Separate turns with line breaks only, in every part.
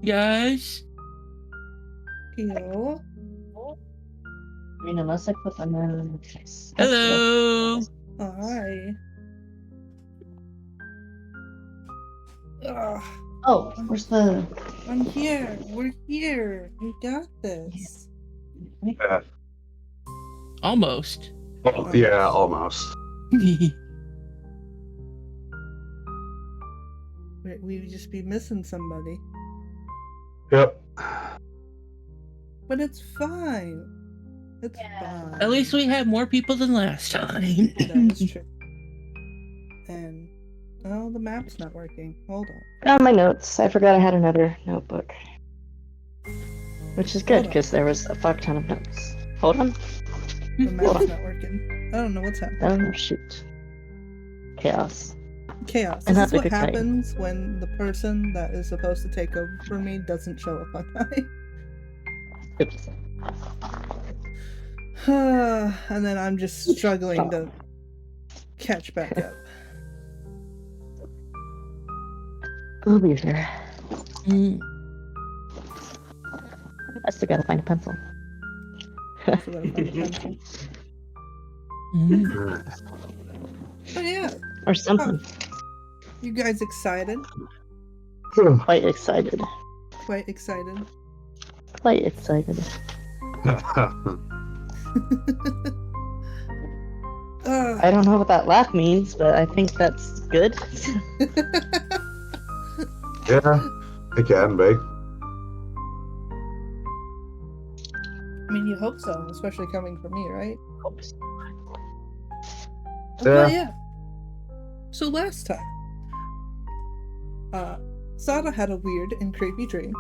Guys.
Yo.
I mean, unless I put them in.
Hello.
Hi. Ugh,
Oh, where's the?
I'm here. We're here. We got this.
Yeah.
Almost.
Well, yeah, almost.
We'd just be missing somebody.
Yep.
But it's fine. It's fine.
At least we have more people than last time.
That is true. And oh, the map's not working. Hold on.
Oh, my notes. I forgot I had another notebook. Which is good,
Hold on.
because there was a fuck ton of notes. Hold on.
The
Hold
map's
on.
not working. I don't know what's happening.
Oh, shoot. Chaos.
Chaos.
And
This is
that's a
what
good sign.
happens when the person that is supposed to take over for me doesn't show up on time.
Oops.
And then I'm just struggling to catch back up.
We'll be there.
Mm.
I still gotta find a pencil.
Also gotta find a pencil. Oh yeah,
Or something.
you guys excited?
Quite excited.
Quite excited.
Quite excited. I don't know what that laugh means, but I think that's good.
Yeah, it can be.
I mean, you hope so, especially coming from me, right?
Yeah.
But yeah. So last time, Sada had a weird and creepy dream.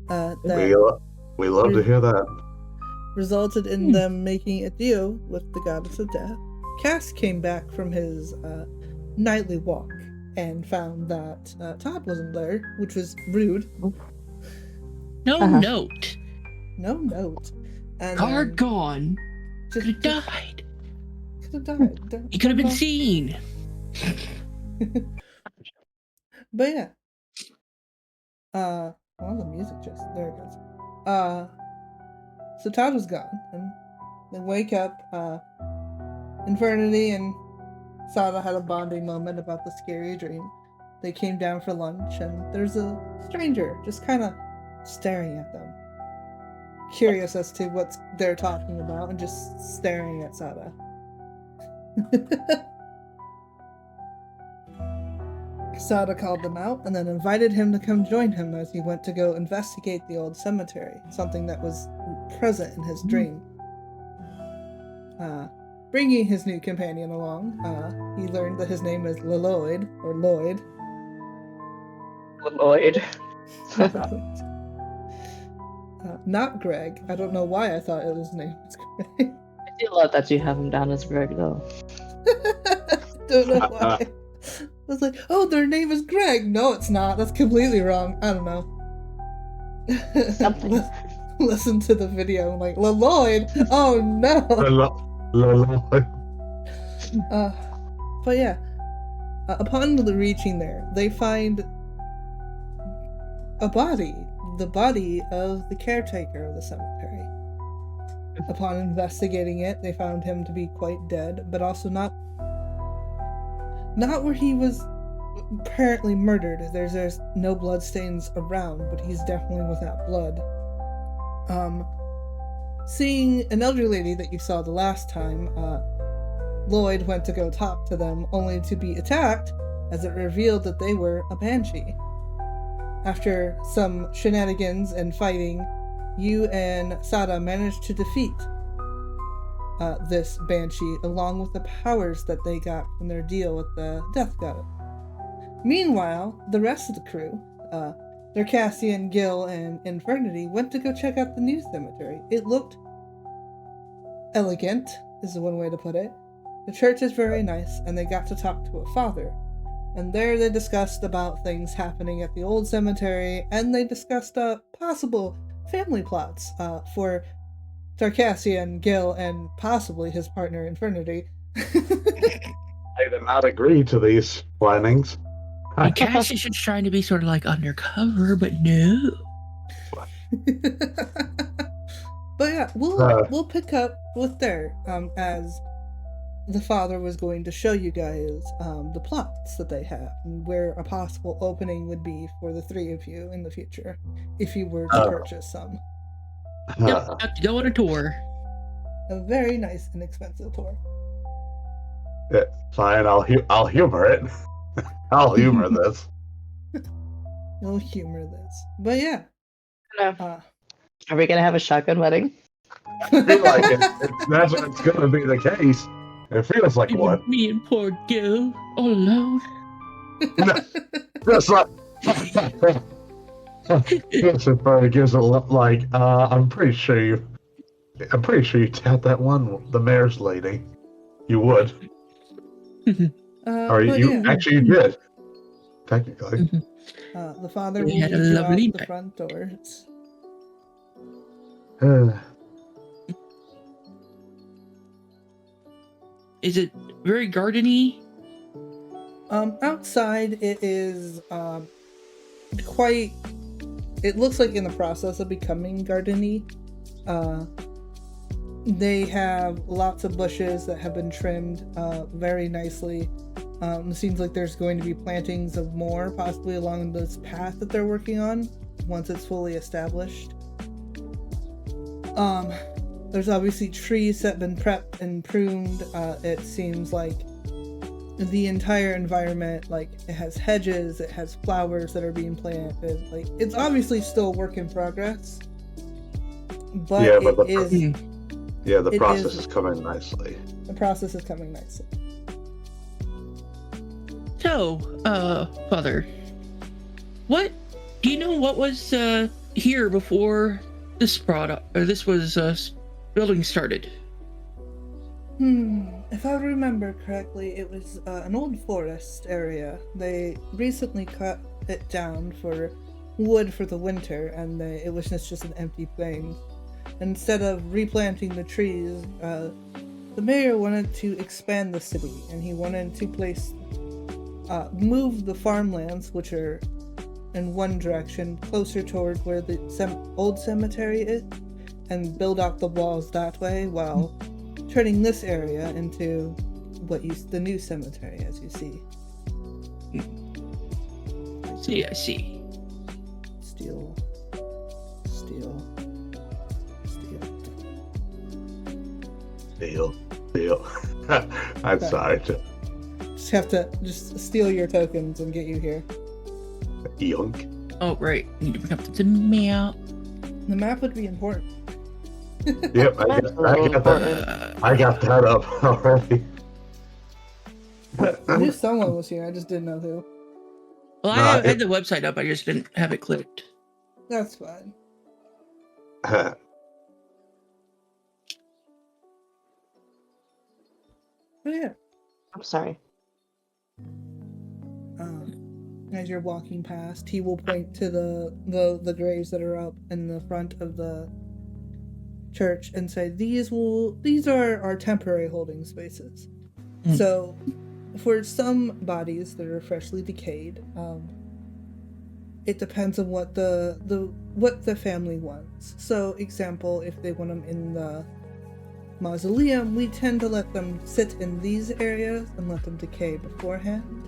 That
We love to hear that.
resulted in them making a deal with the goddess of death. Cass came back from his nightly walk and found that Todd wasn't there, which was rude.
No note.
No note. And
Card gone.
Just
Could have died.
Could have died.
He could have been seen.
But yeah. Well, the music just there it goes. So Todd was gone, and they wake up. Infernity and Sada had a bonding moment about the scary dream. They came down for lunch, and there's a stranger just kind of staring at them, curious as to what they're talking about, and just staring at Sada. Sada called them out and then invited him to come join him as he went to go investigate the old cemetery, something that was present in his dream. Bringing his new companion along, he learned that his name is Lloyd, or Lloyd.
Lloyd.
Not Greg. I don't know why I thought his name was Greg.
I do love that you have him down as Greg, though.
Don't know why. I was like, oh, their name is Greg. No, it's not. That's completely wrong. I don't know.
Something.
Listen to the video. I'm like, Lloyd. Oh no. But yeah, upon reaching there, they find a body. The body of the caretaker of the cemetery. Upon investigating it, they found him to be quite dead, but also not where he was apparently murdered. There's no bloodstains around, but he's definitely without blood. Seeing an elderly lady that you saw the last time, Lloyd went to go talk to them, only to be attacked, as it revealed that they were a banshee. After some shenanigans and fighting, you and Sada managed to defeat this banshee, along with the powers that they got from their deal with the death god. Meanwhile, the rest of the crew, Cassian, Gil, and Infernity, went to go check out the new cemetery. It looked elegant, is one way to put it. The church is very nice, and they got to talk to a father. And there they discussed about things happening at the old cemetery, and they discussed possible family plots for Tarkassian, Gil, and possibly his partner Infernity.
I did not agree to these plannings.
And Cash is just trying to be sort of like undercover, but no.
But yeah, we'll pick up with there as the father was going to show you guys the plots that they have and where a possible opening would be for the three of you in the future if you were to purchase some.
Yep, have to go on a tour.
A very nice, inexpensive tour.
Yeah, fine, I'll humor it. I'll humor this.
You'll humor this. But yeah.
Are we gonna have a shotgun wedding?
I feel like that's what it's gonna be the case. It feels like
Even
one.
me and poor Gil all alone.
That's not. Gives it look like I'm pretty sure you had that one, the mayor's lady. You would, or you actually did, technically.
The father
We
will
had a
lead you
lovely
out the
night.
front doors.
Is it very gardeny?
Outside it is quite. It looks like in the process of becoming gardeny. They have lots of bushes that have been trimmed very nicely. It seems like there's going to be plantings of more, possibly along this path that they're working on once it's fully established. There's obviously trees that have been prepped and pruned. It seems like the entire environment, like it has hedges, it has flowers that are being planted. Like it's obviously still a work in progress. But
Yeah, but the
it
process
is-
is coming nicely.
The process is coming nicely.
So, Father, what do you know? What was here before this product or this was building started?
If I remember correctly, it was an old forest area. They recently cut it down for wood for the winter, and it was just an empty plain. Instead of replanting the trees, the mayor wanted to expand the city, and he wanted to move the farmlands, which are in one direction, closer toward where the old cemetery is, and build out the walls that way, while turning this area into the new cemetery, as you see.
I see.
Steel.
Deal. I'm sorry to
Just have to steal your tokens and get you here.
yunk.
Oh, right. Need to bring up the map.
The map would be important.
Yep, I got that up already.
I knew someone was here, I just didn't know who.
Well,
No,
I had the website up. I just didn't have it clicked.
That's fine. But yeah,
I'm sorry.
as you're walking past, he will point to the graves that are up in the front of the church and say, these are our temporary holding spaces. So for some bodies that are freshly decayed, it depends on what the family wants. So example, if they want them in the mausoleum, we tend to let them sit in these areas and let them decay beforehand,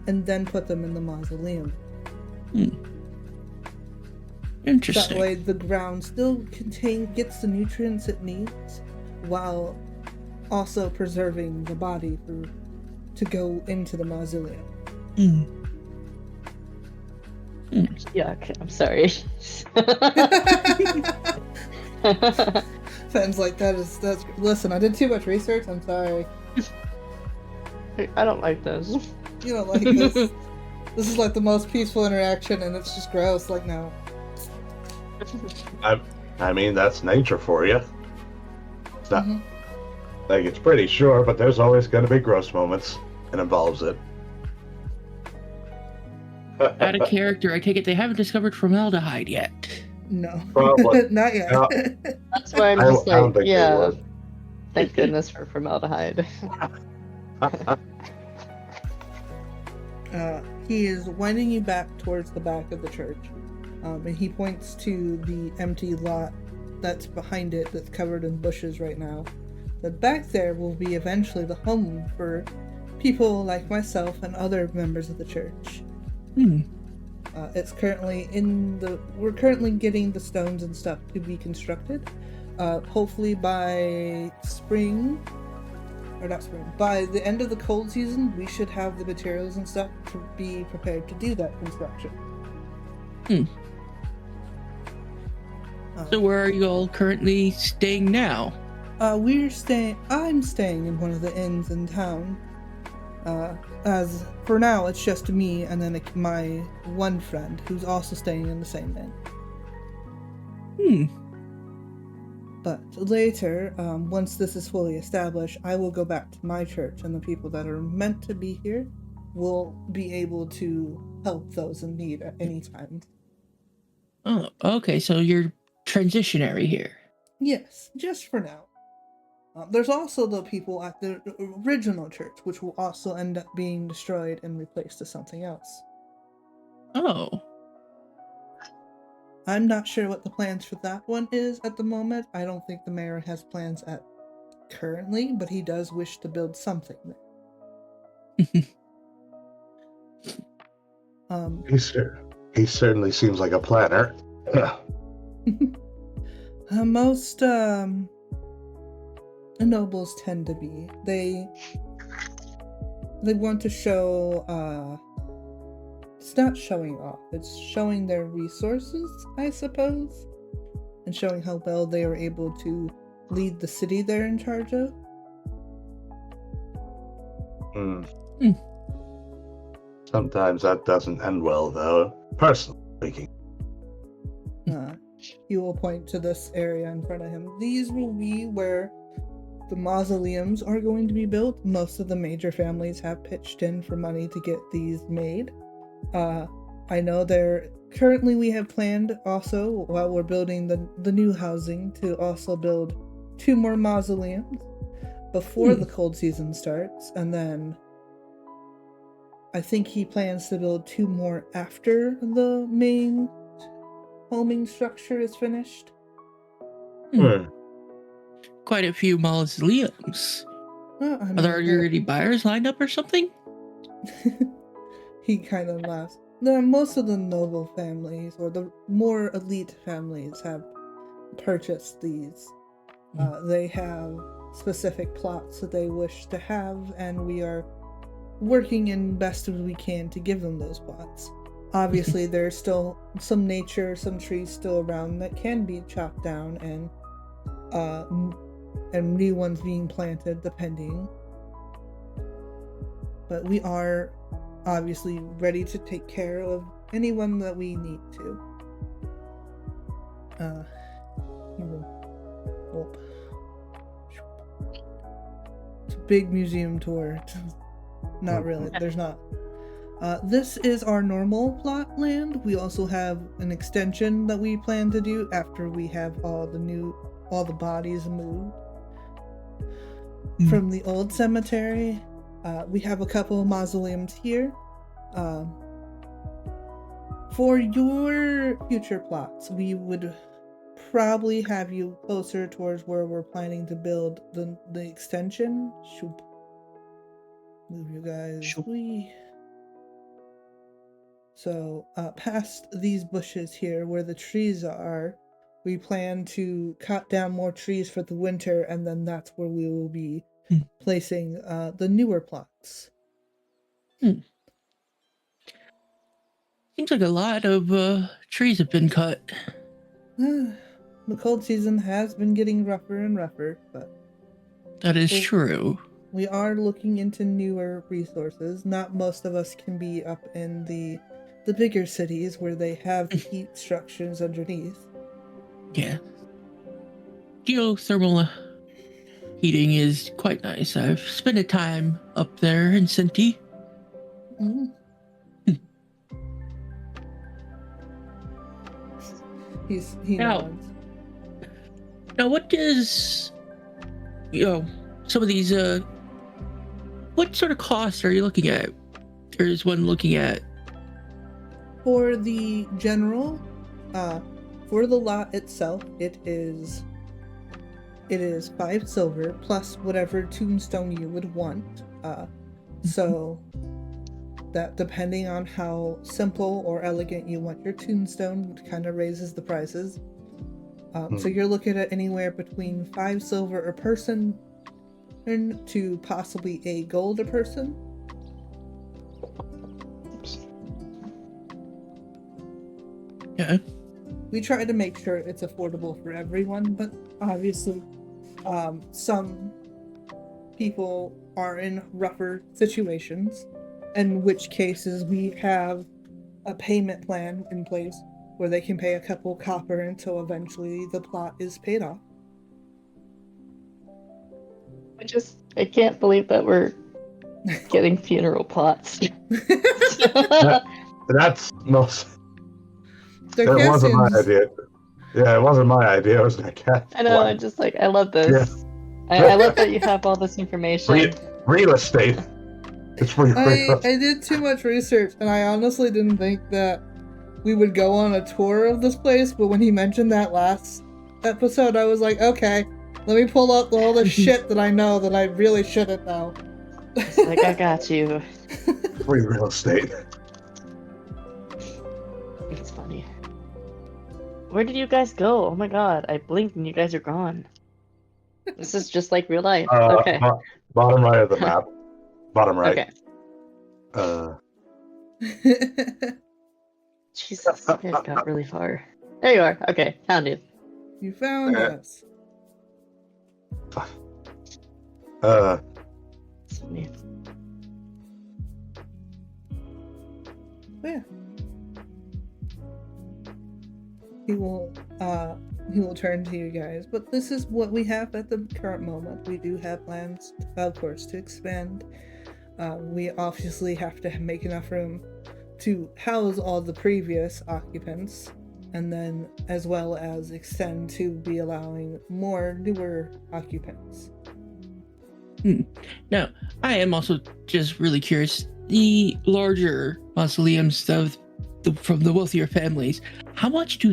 and then put them in the mausoleum.
Interesting.
That way the ground still gets the nutrients it needs, while also preserving the body to go into the mausoleum.
Yuck, I'm sorry.
Sounds like that's listen, I did too much research, I'm sorry.
I don't like this.
You don't like this. This is like the most peaceful interaction and it's just gross, like no.
I mean, that's nature for you. It's not like it's pretty sure, but there's always going to be gross moments. It involves it.
Out of character, I take it they haven't discovered formaldehyde yet.
No.
Probably.
Not yet.
No.
That's why I'm
I
just
don't
like,
think they
yeah.
would.
Thank goodness for formaldehyde.
He is winding you back towards the back of the church, and he points to the empty lot that's behind it that's covered in bushes right now. That back there will be eventually the home for people like myself and other members of the church. It's currently we're currently getting the stones and stuff to be constructed. Hopefully by by the end of the cold season, we should have the materials and stuff to be prepared to do that construction.
So where are you all currently staying now?
I'm staying in one of the inns in town. As for now, it's just me and then my one friend who's also staying in the same inn. But later, once this is fully established, I will go back to my church, and the people that are meant to be here will be able to help those in need at any time.
Oh, okay, so you're transitionary here.
Yes, just for now. There's also the people at the original church, which will also end up being destroyed and replaced to something else.
Oh.
I'm not sure what the plans for that one is at the moment. I don't think the mayor has plans at currently, but he does wish to build something there.
He certainly seems like a planner.
Most nobles tend to be. They want to show it's not showing off, it's showing their resources, I suppose, and showing how well they are able to lead the city they're in charge of.
Sometimes that doesn't end well, though, personally speaking.
He will point to this area in front of him. These will be where the mausoleums are going to be built. Most of the major families have pitched in for money to get these made. I know currently we have planned also, while we're building the new housing, to also build 2 more mausoleums before the cold season starts, and then I think he plans to build 2 more after the main homing structure is finished.
Quite a few mausoleums. Are there already buyers lined up or something?
He kind of laughs. Most of the noble families, or the more elite families, have purchased these. They have specific plots that they wish to have, and we are working in best as we can to give them those plots. Obviously, there's still some trees still around that can be chopped down, and new ones being planted, depending. But we are obviously ready to take care of anyone that we need to. It's a big museum tour. Not really. There's not. This is our normal plot land. We also have an extension that we plan to do after we have all the bodies moved from the old cemetery. We have a couple of mausoleums here. For your future plots, we would probably have you closer towards where we're planning to build the extension. Shoop. Move you guys.
Shoop.
So, past these bushes here where the trees are, we plan to cut down more trees for the winter, and then that's where we will be placing the newer plots.
Seems like a lot of trees have been cut.
The cold season has been getting rougher and rougher, but
that is true.
We are looking into newer resources. Not most of us can be up in the bigger cities where they have heat structures underneath.
Yeah. Geothermal heating is quite nice. I've spent a time up there in Sinti.
He nods.
Now, what does, some of these, what sort of costs are you looking at? Or is one looking at
For the general, for the lot itself, it is 5 silver plus whatever tombstone you would want. So that depending on how simple or elegant you want your tombstone, kind of raises the prices. So you're looking at anywhere between 5 silver a person to possibly a gold a person.
Yeah.
We try to make sure it's affordable for everyone, but obviously some people are in rougher situations, in which cases we have a payment plan in place where they can pay a couple copper until eventually the plot is paid off.
I can't believe that we're getting funeral plots.
That's most.
They're
That wasn't my
Cassian's.
idea. Yeah, it wasn't my idea. It was the cat.
I know, I'm just like, I love this. I love that you have all this information.
Real estate. It's for your
I did too much research, and I honestly didn't think that we would go on a tour of this place, but when he mentioned that last episode, I was like, okay, let me pull up all the shit that I know that I really shouldn't know.
It's like, I got you.
Free real estate.
It's funny. Where did you guys go? Oh my god, I blinked and you guys are gone. This is just like real life. Okay.
Bottom right of the map. Bottom right.
Okay. Jesus, you guys got really far. There you are. Okay, found you.
You found us.
It's funny.
Yeah. He will turn to you guys, but this is what we have at the current moment. We do have plans, of course, to expand. We obviously have to make enough room to house all the previous occupants, and then as well as extend to be allowing more newer occupants.
Now, I am also just really curious. The larger mausoleums from the wealthier families, how much are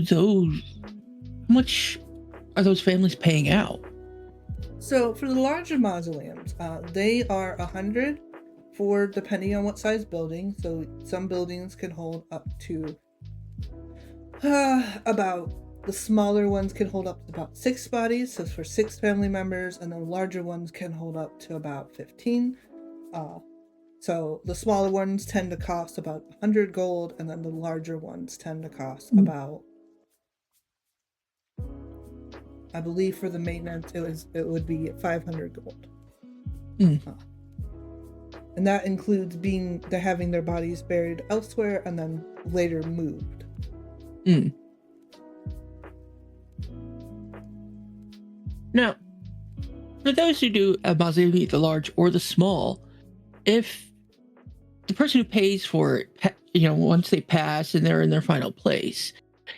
those families paying out?
So for the larger mausoleums, they are 100 for depending on what size building. So some buildings can hold up to about, the smaller ones can hold up to about 6 bodies, so for 6 family members, and the larger ones can hold up to about 15. So the smaller ones tend to cost about 100 gold, and then the larger ones tend to cost about, I believe for the maintenance it would be 500 gold. And that includes having their bodies buried elsewhere and then later moved.
Now, for those who do a mausoleum, the large or the small, if the person who pays for it, once they pass and they're in their final place,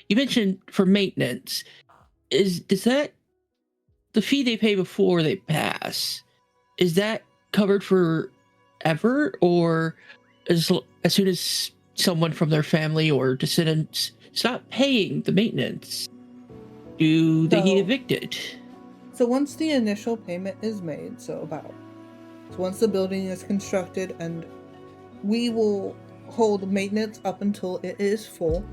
you mentioned for maintenance, is that the fee they pay before they pass? Is that covered forever, or as soon as someone from their family or descendants stop paying the maintenance, do they get evicted?
So once the initial payment is made, so once the building is constructed, and we will hold maintenance up until it is full,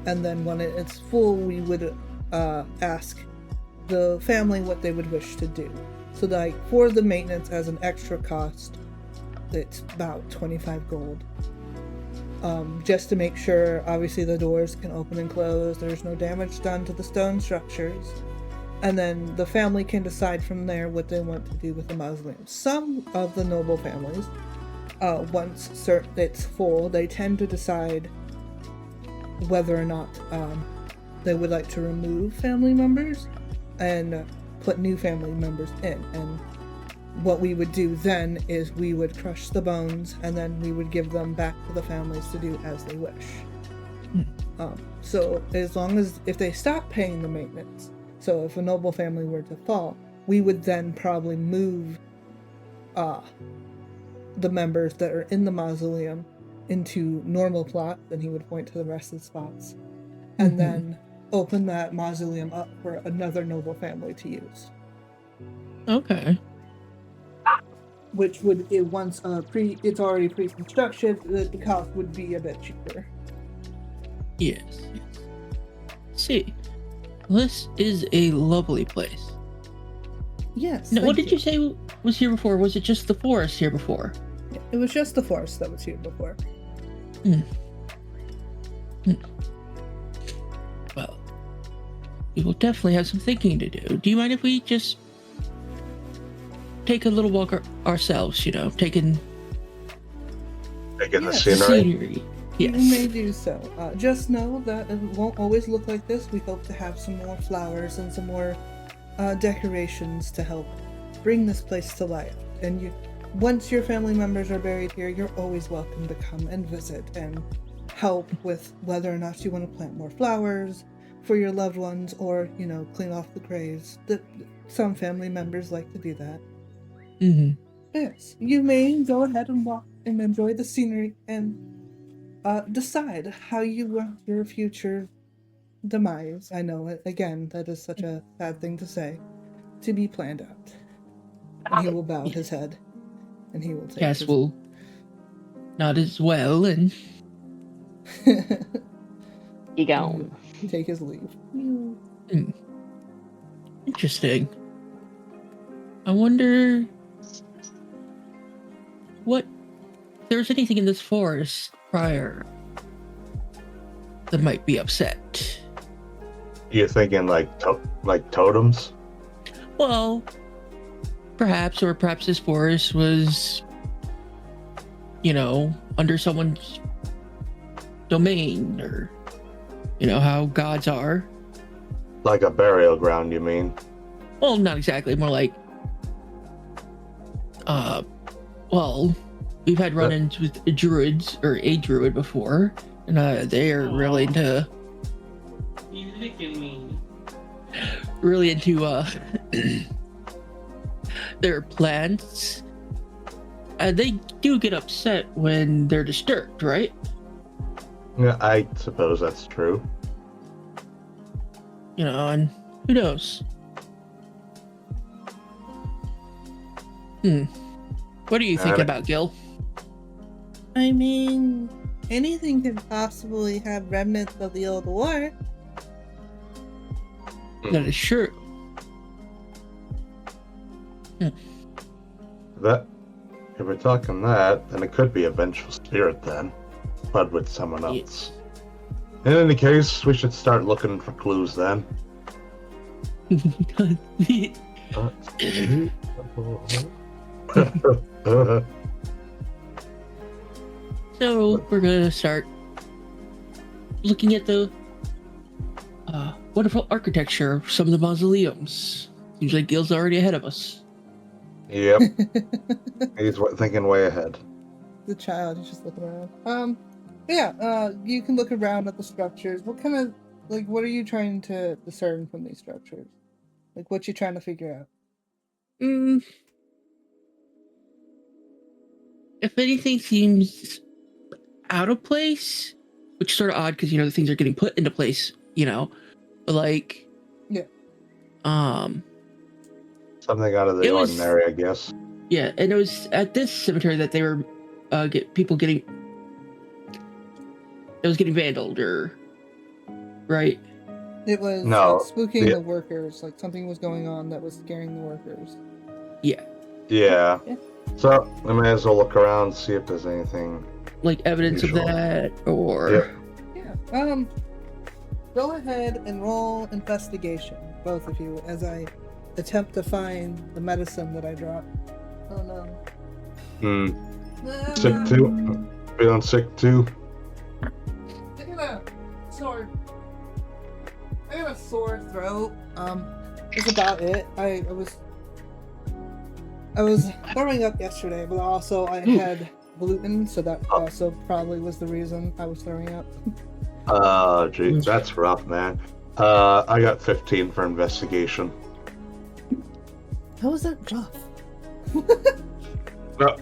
and then when it's full, we would ask the family what they would wish to do. So like for the maintenance as an extra cost, it's about 25 gold. Just to make sure, obviously, the doors can open and close, there's no damage done to the stone structures, and then the family can decide from there what they want to do with the mausoleum. Some of the noble families, once it's full, they tend to decide whether or not they would like to remove family members and put new family members in. And what we would do then is we would crush the bones, and then we would give them back to the families to do as they wish. So as long as, if they stop paying the maintenance, so if a noble family were to fall, we would then probably move the members that are in the mausoleum into normal plots, and he would point to the rest of the spots, and then open that mausoleum up for another noble family to use.
Okay.
Which would, once it's already pre-construction, the cost would be a bit cheaper.
Yes. See, this is a lovely place.
Yes.
Now, what did you say was here before? Was it just the forest here before?
Yeah, it was just the forest that was here before.
Well, we will definitely have some thinking to do. Do you mind if we just take a little walk ourselves, you know, taking
the
Yes.
scenery.
Yes.
You may do so. Just know that it won't always look like this. We hope to have some more flowers and some more decorations to help bring this place to life. And once your family members are buried here, you're always welcome to come and visit and help with whether or not you want to plant more flowers for your loved ones, or, you know, clean off the graves. Some family members like to do that. Yes, you may go ahead and walk and enjoy the scenery and decide how you want your future demise. I know it, again, that is such a sad thing to say, to be planned out. And he will bow his head, and he will take
Cass will nod as well and
He gone.
take his leave.
Interesting. I wonder if there's anything in this forest prior that might be upset.
You're thinking like totems?
Well, perhaps this forest was, you know, under someone's domain, or, you know, how gods are.
Like a burial ground, you mean?
Well, not exactly. More like, well, we've had run-ins with druids, or a druid before, and they are really into their plants. They do get upset when they're disturbed, right?
Yeah, I suppose that's true.
You know, and who knows? What are you thinking about, Gil?
I mean, anything could possibly have remnants of the old war.
That is true.
That, if we're talking that, then it could be a vengeful spirit then, but with someone else. In any case, we should start looking for clues then.
So we're gonna start looking at the wonderful architecture of some of the mausoleums. Seems like Gil's already ahead of us.
Yep. He's thinking way ahead.
The child is just looking around. You can look around at the structures. What kind of, what are you trying to discern from these structures? Like, what you trying to figure out?
If anything seems out of place, which is sort of odd because, you know, the things are getting put into place, you know, but like,
yeah.
Something out of the ordinary, I guess.
Yeah, and it was at this cemetery that they were getting vandaled, or right?
It was spooking the workers. Like, something was going on that was scaring the workers.
Yeah.
So I may as well look around, see if there's anything
like evidence of that, or
go ahead and roll investigation, both of you, as I attempt to find the medicine that I dropped. Oh no.
Sick too. Feeling sick too.
I got a sore throat. That's about it. I was throwing up yesterday, but also I had gluten, so that also probably was the reason I was throwing up.
Oh, geez, that's rough, man. I got 15 for investigation.
How was that rough?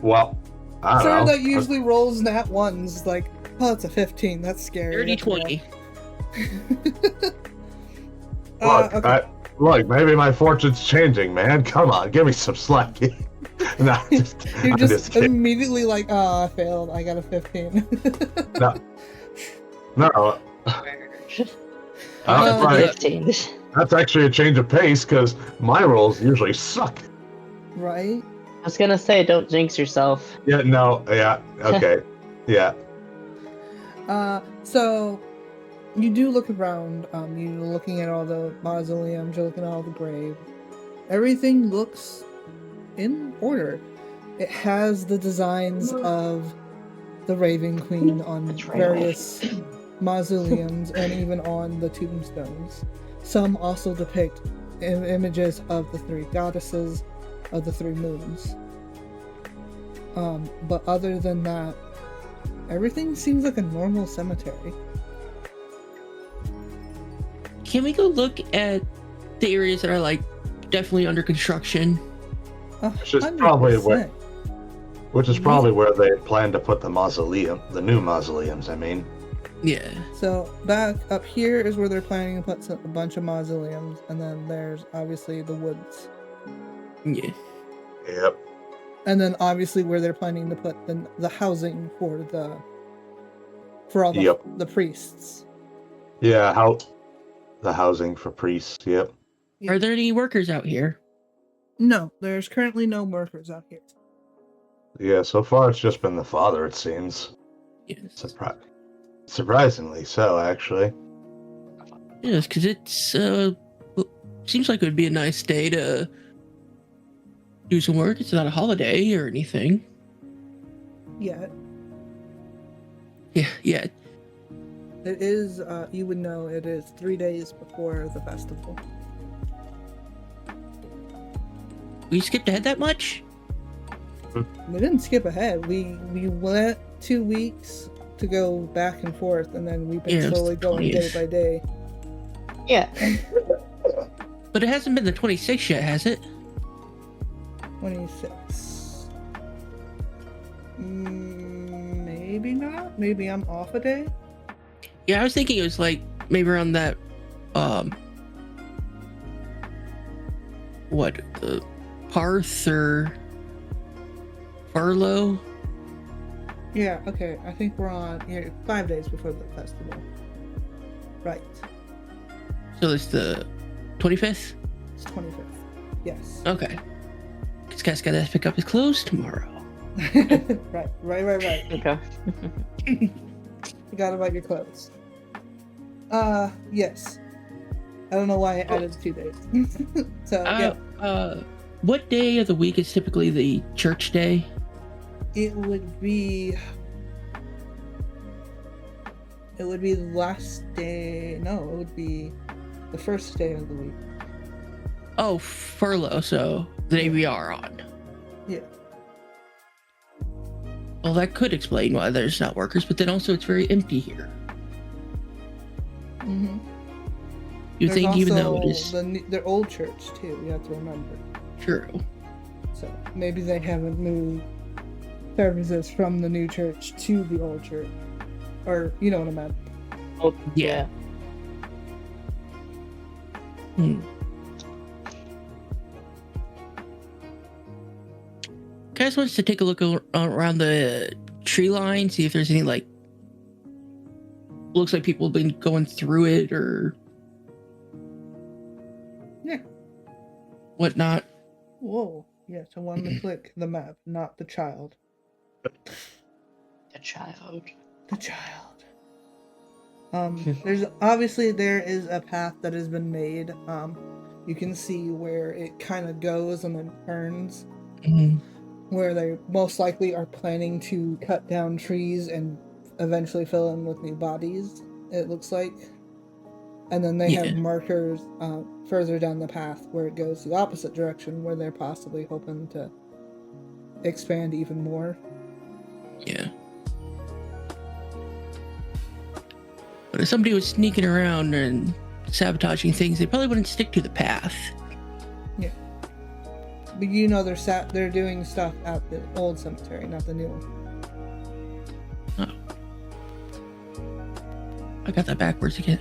Well, I
Sir,
don't know.
that usually rolls nat ones. Like, oh, it's a 15. That's scary.
Dirty
That's
20.
Look,
okay.
look, maybe my fortune's changing, man. Come on, give me some slack. No,
You're
I'm
just
kidding.
immediately like, oh, I failed. I got a 15.
No,
Why
Uh,
not the
right.
15.
That's actually a change of pace because my rolls usually suck.
Right?
I was gonna say, don't jinx yourself.
Yeah, no, yeah, okay, yeah.
So you do look around. You're looking at all the mausoleums. You're looking at all the graves. Everything looks in order. It has the designs of the Raven Queen on
Betrayal.
various mausoleums and even on the tombstones. Some also depict images of the three goddesses of the three moons. But other than that, everything seems like a normal cemetery.
Can we go look at the areas that are like definitely under construction?
Which is probably
100%.
Which is probably where they plan to put the new mausoleums, I mean.
Yeah.
So back up here is where they're planning to put a bunch of mausoleums, and then there's obviously the woods,
Yeah.
Yep.
and then obviously where they're planning to put the housing for all the
Yep.
the priests.
Yeah, the housing for priests, yep.
Are there any workers out here?
No, there's currently no workers out here.
Yeah, so far it's just been the father, it seems.
Yes.
Surprisingly so, actually.
Yes, because it's seems like it would be a nice day to do some work. It's not a holiday or anything.
Yet
Yeah. Yeah.
it is. You would know it is 3 days before the festival.
We skipped ahead that much?
We didn't skip ahead. We went 2 weeks to go back and forth, and then we've been
Yeah, it was
slowly
the
going day
20th.
by day.
Yeah.
But it hasn't been the 26th yet, has it?
26. Maybe not. Maybe I'm off a day.
Yeah, I was thinking it was like maybe around that what, the Parth or Farlow?
Yeah. Okay. I think we're on 5 days before the festival. Right.
So it's the 25th?
It's 25th. Yes.
Okay. This guy's gotta pick up his clothes tomorrow.
Right.
Okay.
Forgot about your clothes. Yes. I don't know why I added 2 days. So yeah,
What day of the week is typically the church day?
it would be the last day. No, it would be the first day of the week.
Oh, furlough, so the day we are on.
Yeah.
Well, that could explain why there's not workers, but then also it's very empty here.
Mm-hmm.
You think even though it is
their old church too, you have to remember.
true.
So maybe they haven't moved services from the new church to the old church, or you know what I meant.
Oh,
Yeah. Guys wants to take a look around the tree line, see if there's any like looks like people have been going through it or
Yeah.
whatnot.
Whoa. Yeah. So one to click the map, not the child.
The child.
The child. There is a path that has been made. You can see where it kind of goes and then turns, where they most likely are planning to cut down trees and eventually fill in with new bodies, it looks like. And then they have markers further down the path where it goes the opposite direction, where they're possibly hoping to expand even more.
Yeah. But if somebody was sneaking around and sabotaging things, they probably wouldn't stick to the path.
But you know they're doing stuff at the old cemetery, not the new one.
Oh. I got that backwards again.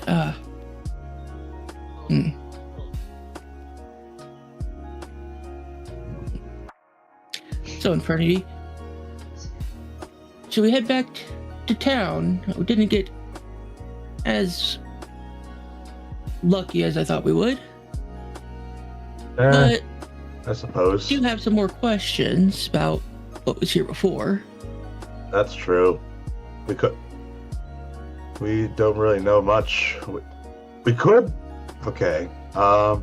So, Infernity, should we head back to town? We didn't get as lucky as I thought we would. But
I suppose.
I do have some more questions about what was here before.
That's true. We don't really know much. We could. Okay. I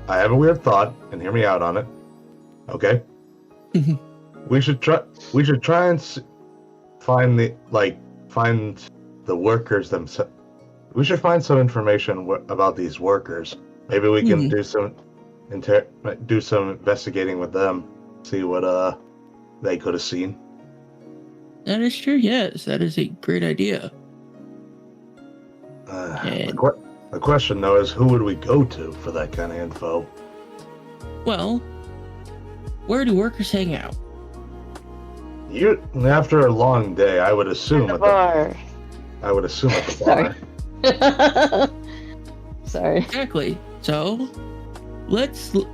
have a weird thought, and hear me out on it. Okay. We should try and find the workers themselves. We should find some information about these workers. Maybe we can do some investigating with them. See what they could have seen.
That is true. Yes, that is a great idea.
The question though is, who would we go to for that kind of info?
Well, where do workers hang out?
After a long day, I would assume
at the bar.
I would assume at the bar.
Sorry.
Exactly. So, let's see.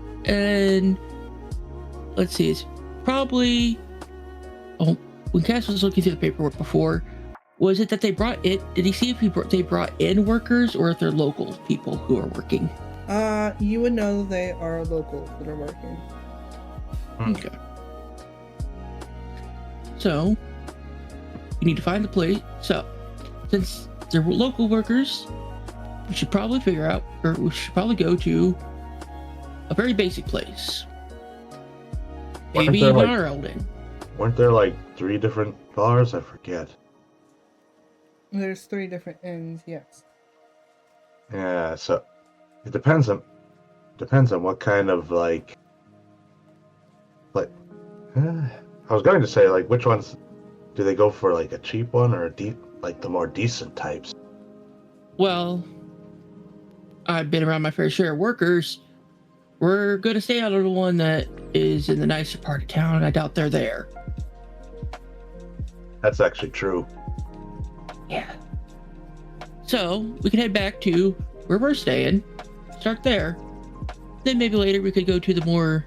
It's probably. Oh, when Cass was looking through the paperwork before, was it that they brought it? Did he see if they brought in workers or if they're local people who are working?
You would know they are locals that are working.
Okay. So, you need to find the place. So, since they're local workers, we should probably go to a very basic place. Maybe even our Elden.
Weren't there like 3 different bars? I forget.
There's 3 different inns, yes.
Yeah, so it depends on what kind of I was going to say, like, which ones do they go for, like a cheap one or the more decent types?
Well, I've been around my fair share of workers. We're going to stay out of the one that is in the nicer part of town. I doubt they're there.
That's actually true.
Yeah. So, we can head back to where we're staying, start there. Then maybe later we could go to the more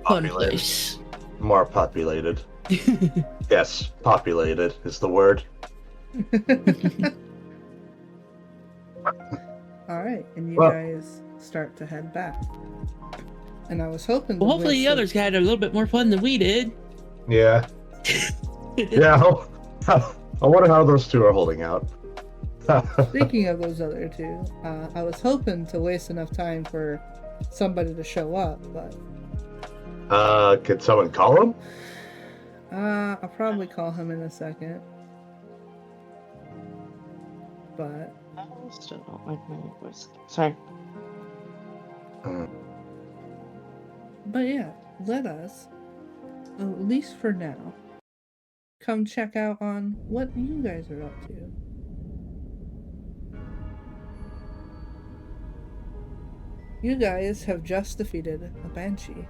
fun place.
More populated. Yes, populated is the word.
Alright, and you guys start to head back. And I was hoping
Well, hopefully the others had a little bit more fun than we did.
Yeah. Yeah, I wonder how those 2 are holding out.
Speaking of those other 2, I was hoping to waste enough time for somebody to show up, but...
Could someone call him?
I'll probably call him in a second. But...
I still don't like my voice. Sorry.
But yeah, let us, at least for now, come check out on what you guys are up to. You guys have just defeated a banshee.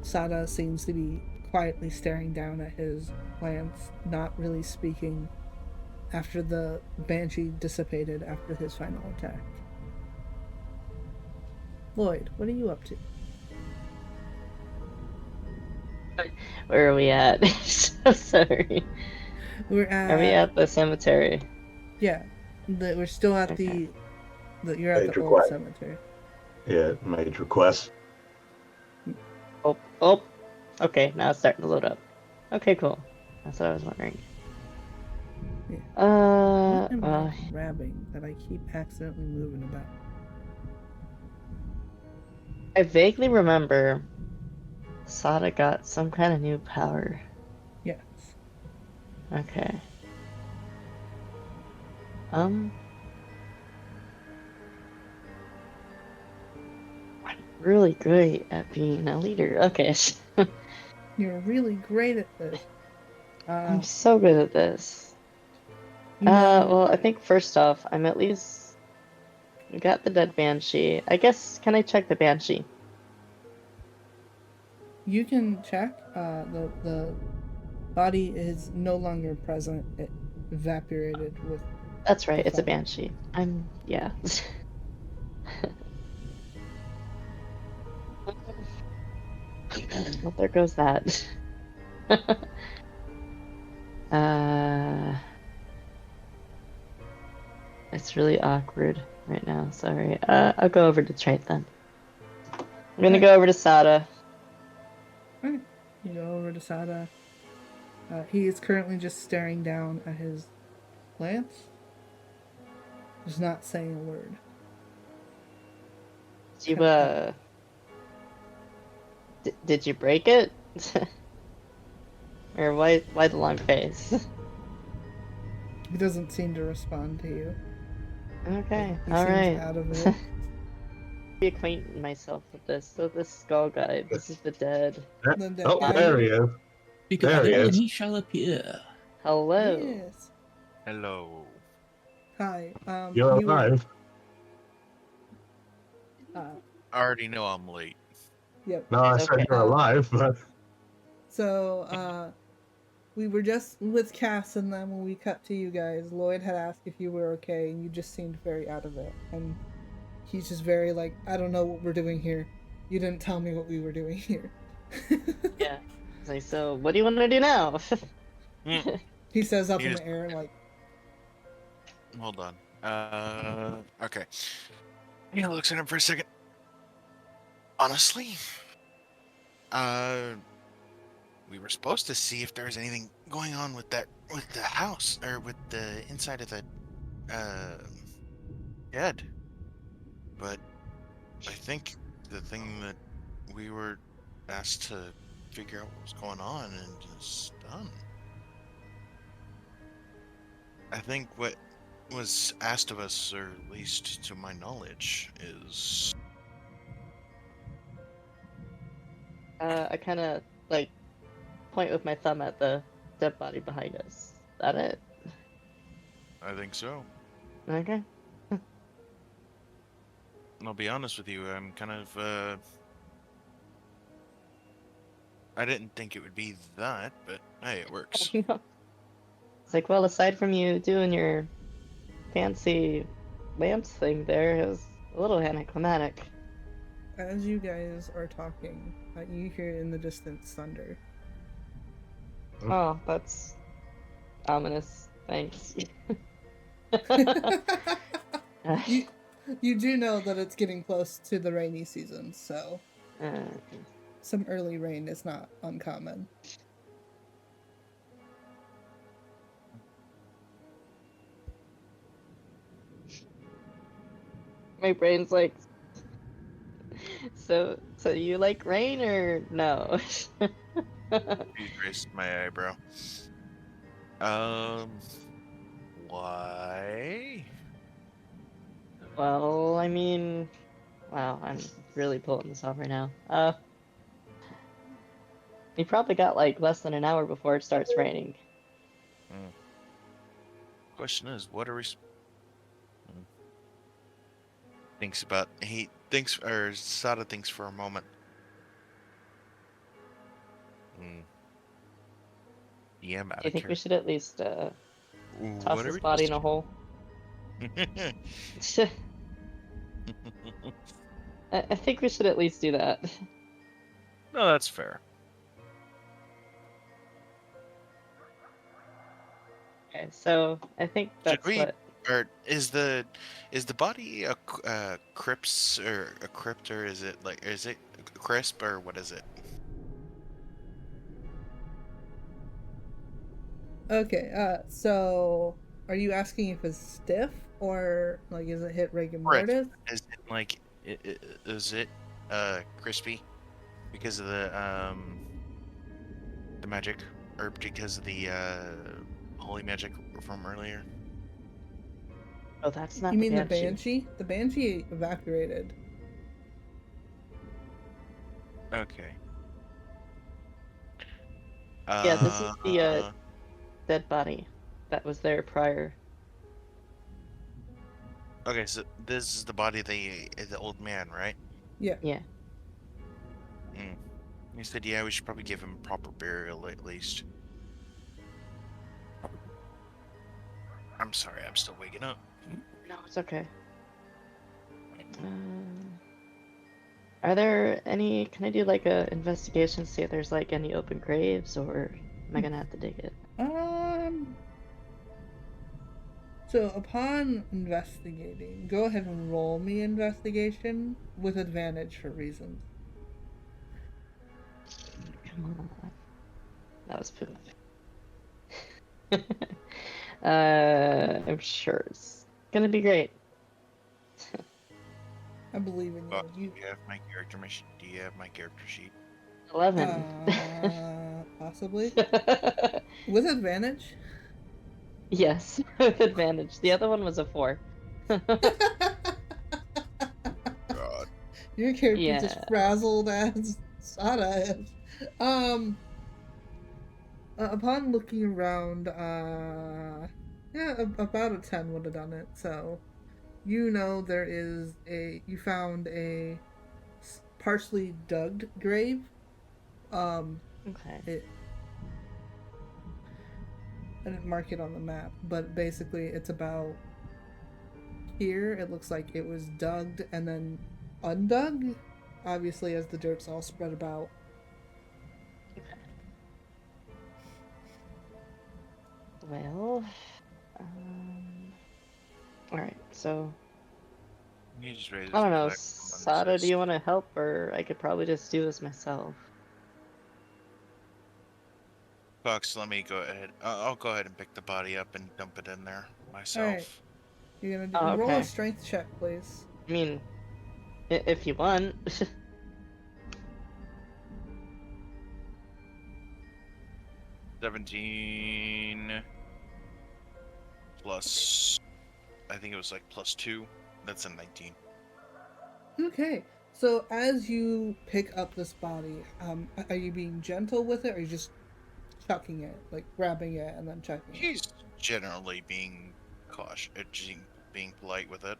Sada seems to be quietly staring down at his lance, not really speaking after the banshee dissipated after his final attack. Lloyd, what are you up to?
Where are we at? So sorry.
Are
we at the cemetery?
Yeah. We're still at
Okay.
you're at
Major
the old
quest.
cemetery.
Yeah, major quest.
Oh. Okay, now it's starting to load up. Okay, cool. That's what I was wondering.
Yeah.
Uh,
What am
well,
I grabbing that I keep accidentally moving about?
I vaguely remember Sada got some kind of new power.
Yes.
Okay. I'm really great at being a leader. Okay.
You're really great at this.
I'm so good at this.
You know,
Well, I think first off, I'm at least We got the dead banshee. I guess, can I check the banshee?
You can check. The body is no longer present. It evaporated with.
That's right,
The
it's a
fire.
banshee. Yeah. Well, there goes that. uh, it's really awkward right now. Sorry. I'll go over to Trite then. I'm gonna go over to Sada.
Okay. You go over to Sada. He is currently just staring down at his plants. Just not saying a word.
You
Kind of
did you break it? Or why the long face?
He doesn't seem to respond to you.
Okay,
He
all
seems
right.
out of it.
Reacquainting myself with this. So this skull guy, this is the dead.
The dead
Oh,
guy.
there he is.
Speak of
There he
hell, and
is.
he shall appear.
Hello.
Yes.
Hello.
Hi.
You're
You were.
alive.
Uh,
I already know I'm late.
yep.
No, I
Okay.
said you're alive, but
So, we were just with Cass and then when we cut to you guys, Lloyd had asked if you were okay, and you just seemed very out of it. And he's just very like, I don't know what we're doing here. You didn't tell me what we were doing here.
Yeah. It's like, so what do you want to do now?
Mm,
He says up
You
in
just-
the air like,
Hold on. Okay. Yeah, looks at him for a second. Honestly, we were supposed to see if there was anything going on with the house, or with the inside of the, shed. But I think the thing that we were asked to figure out what was going on and is done. I think what was asked of us, or at least to my knowledge, is
I kind of like point with my thumb at the dead body behind us. Is that it?
I think so.
Okay.
And I'll be honest with you, I'm kind of I didn't think it would be that, but hey, it works.
It's like, well, aside from you doing your fancy lamps thing there, it was a little anticlimactic.
as you guys are talking, you hear in the distance thunder.
Oh, that's ominous. Thanks.
you, you do know that it's getting close to the rainy season, so some early rain is not uncommon.
My brain's like, so you like rain or no?
He raised my eyebrow. Why?
Well, I mean, wow, I'm really pulling this off right now. We probably got like less than an hour before it starts raining.
Question is, what are we? Thinks about he thinks or Sada thinks for a moment. Yeah, I'm
Do
out
you
of
think we
care.
should at least toss
What are
his
we
body in a
supposed
hole?
to do?
I think we should at least do that.
No, that's fair.
Okay, so I think
Should
that's
we?
what.
Or is the body a crypts or a crypt, or is it crisp, or what is it?
Okay, so are you asking if it's stiff or like is it hit rigor
Crisp.
mortis?
Is it like is it crispy because of the magic, or because of the holy magic from earlier?
Oh, that's not
You
the
mean the
banshee.
banshee? The banshee evaporated.
Okay.
Yeah, this is the dead body that was there prior.
Okay, so this is the body of the old man, right?
Yeah.
Yeah.
Mm. He said, yeah, we should probably give him proper burial at least. I'm sorry, I'm still waking up.
No, it's okay. Um, are there any? Can I do like a investigation, see if there's like any open graves, or am I gonna have to dig it?
Um. So upon investigating, go ahead and roll me investigation with advantage for reasons.
Come on. That was poop. I'm sure it's gonna be great.
I believe in
Fuck,
you.
do you have my character Do you have my character sheet?
11.
Possibly with advantage.
Yes, with advantage. The other one was a 4.
God.
Your character's
Yeah.
as frazzled as Sada is. Upon looking around, yeah, about a 10 would have done it. So, you know, you found a partially dug grave.
Okay.
I didn't mark it on the map, but basically it's about here. It looks like it was dug and then undug, obviously, as the dirt's all spread about.
Well, um, all right. So
You just raise
I don't know,
black
Sada, do you want to help, or I could probably just do this myself?
Fox, let me go ahead. I'll go ahead and pick the body up and dump it in there
All right,
myself.
you're gonna
Oh,
roll a
okay.
strength check, please.
I mean, if you want.
17 plus, I think it was like +2. That's a 19.
Okay, so as you pick up this body, are you being gentle with it, or are you just chucking it, like grabbing it and then chucking it?
He's generally being cautious, being polite with it.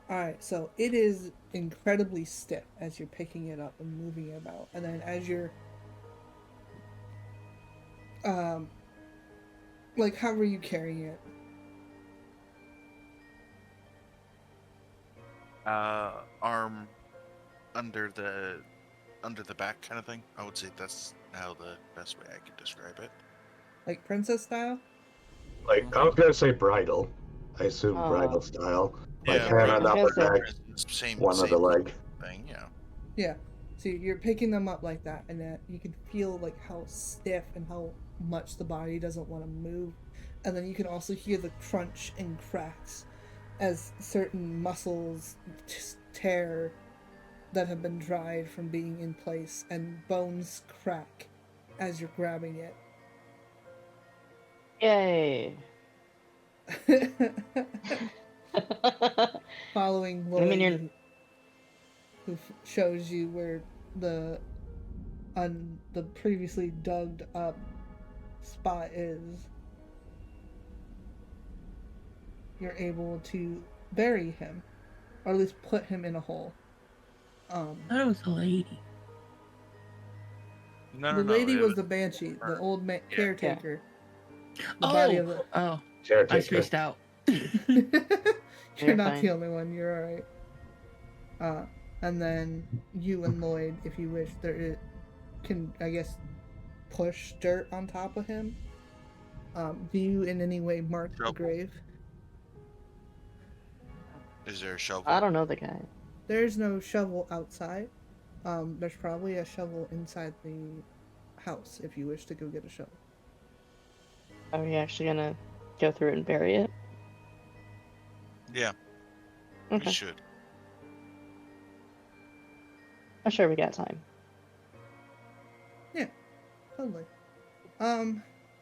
Alright, so it is incredibly stiff as you're picking it up and moving it about, and then as you're like, how were you carrying it?
Arm under the back kind of thing. I would say that's how the best way I could describe it.
Like princess style?
Like, I was gonna say bridal. I assume bridal
Oh,
style. Like,
Yeah,
hand
right.
on
I was
the
gonna
upper
say,
neck,
Same
one other leg.
thing. Yeah.
Yeah. So you're picking them up like that, and you can feel like how stiff and how much the body doesn't want to move, and then you can also hear the crunch and cracks as certain muscles tear that have been dried from being in place, and bones crack as you're grabbing it.
yay.
Following
I mean,
Lloyd,
you're.
who shows you where the the previously dug up spot is, you're able to bury him, or at least put him in a hole.
That was a lady.
The lady
It
was
was
the banshee, the old
Yeah.
caretaker. The body of the.
I
Caretaker.
spaced out.
You're not
fine.
the only one. You're all right. And then you and Lloyd, if you wish, can, I guess, push dirt on top of him. Do you in any way mark the
Shovel.
grave?
Is there a shovel?
I don't know the guy.
There's no shovel outside. There's probably a shovel inside the house if you wish to go get a shovel.
Are we actually gonna go through it and bury it?
Yeah,
Okay.
we should.
I'm sure we got time.
Yeah, totally.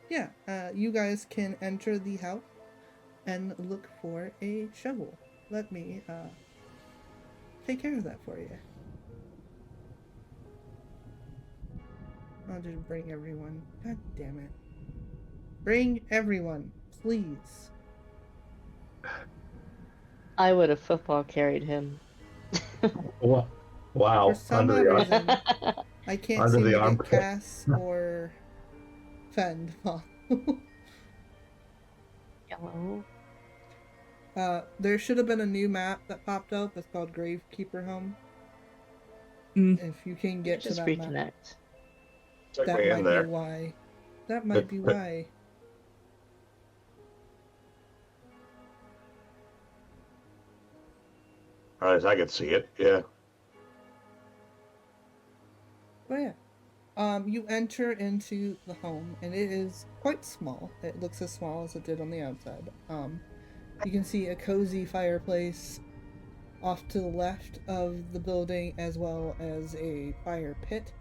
Yeah, you guys can enter the house and look for a shovel. Let me, take care of that for you. I'll just bring everyone. God damn it. Bring everyone, please.
I would have football carried him.
Wow.
For some odd reason, I can't
Under
seem
the
to get
armpit.
Cass or Fend.
Yellow.
There should have been a new map that popped up. It's called Gravekeeper Home.
Mm.
If you can get to
Just
that
reconnect.
map,
Check
that
me
might
in
be
there.
why. That might be why.
All right, I can see it. Yeah.
But yeah. You enter into the home, and it is quite small. It looks as small as it did on the outside. You can see a cozy fireplace off to the left of the building, as well as a fire pit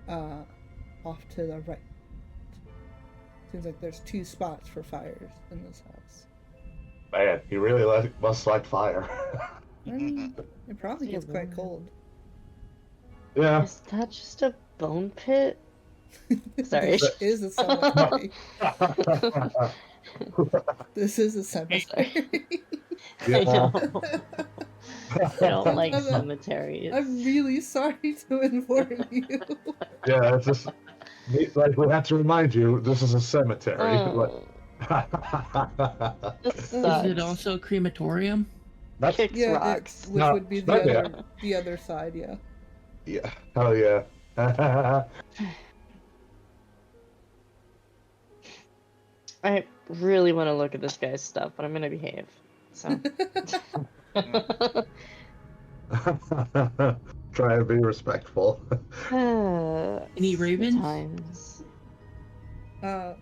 off to the right. Seems like there's 2 spots for fires in this house.
Man, he really must like fire.
I mean, it probably gets quite cold.
Yeah.
Is that just a bone pit? Sorry.
This is a cemetery. This is a cemetery.
I know. I don't
I'm-
like
I'm-
cemeteries.
I'm really sorry to inform you.
Yeah, it's just like we have to remind you, this is a cemetery.
Oh, this
Is
sucks.
it also a crematorium?
That's
Kicks
Yeah,
rocks.
which
No,
would be
not yet.
the other side, yeah.
yeah. Hell yeah.
I really want to look at this guy's stuff, but I'm gonna behave. So.
Try and be respectful.
Any ravens?
Times.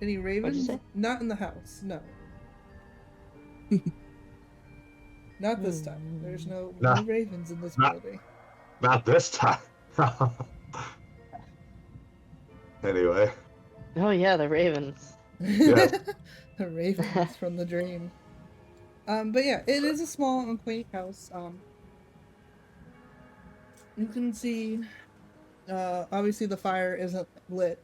Any ravens?
say?
Not in the house, no. Not this time. There's no ravens in this building.
Not this time. Anyway.
Oh yeah, the ravens.
Yes.
The ravens from the dream. But yeah, it is a small and quaint house. You can see, obviously the fire isn't lit.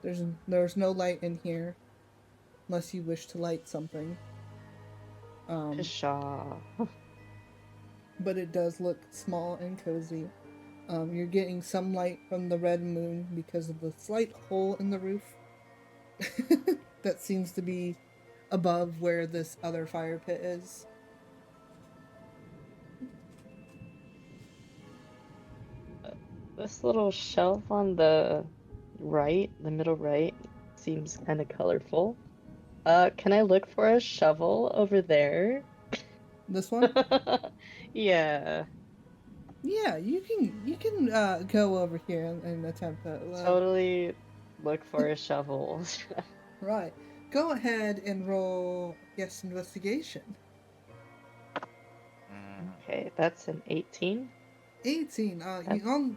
There's no light in here, unless you wish to light something.
Pshaw.
But it does look small and cozy. You're getting some light from the red moon because of the slight hole in the roof that seems to be above where this other fire pit is.
This little shelf on the right, the middle right, seems kind of colorful. Can I look for a shovel over there?
This one?
Yeah.
Yeah, you can go over here and attempt to
Totally look for a shovel.
Right. Go ahead and roll guess investigation.
Okay, that's an 18.
18.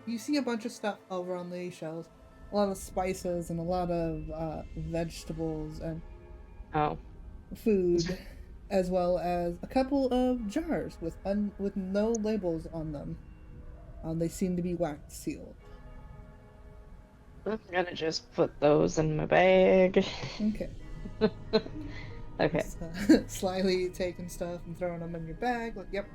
You see a bunch of stuff over on the shelves. A lot of spices and a lot of vegetables and food, as well as a couple of jars with no labels on them. They seem to be wax sealed.
I'm gonna just put those in my bag.
Okay.
Okay.
Slyly taking stuff and throwing them in your bag. Like, yep.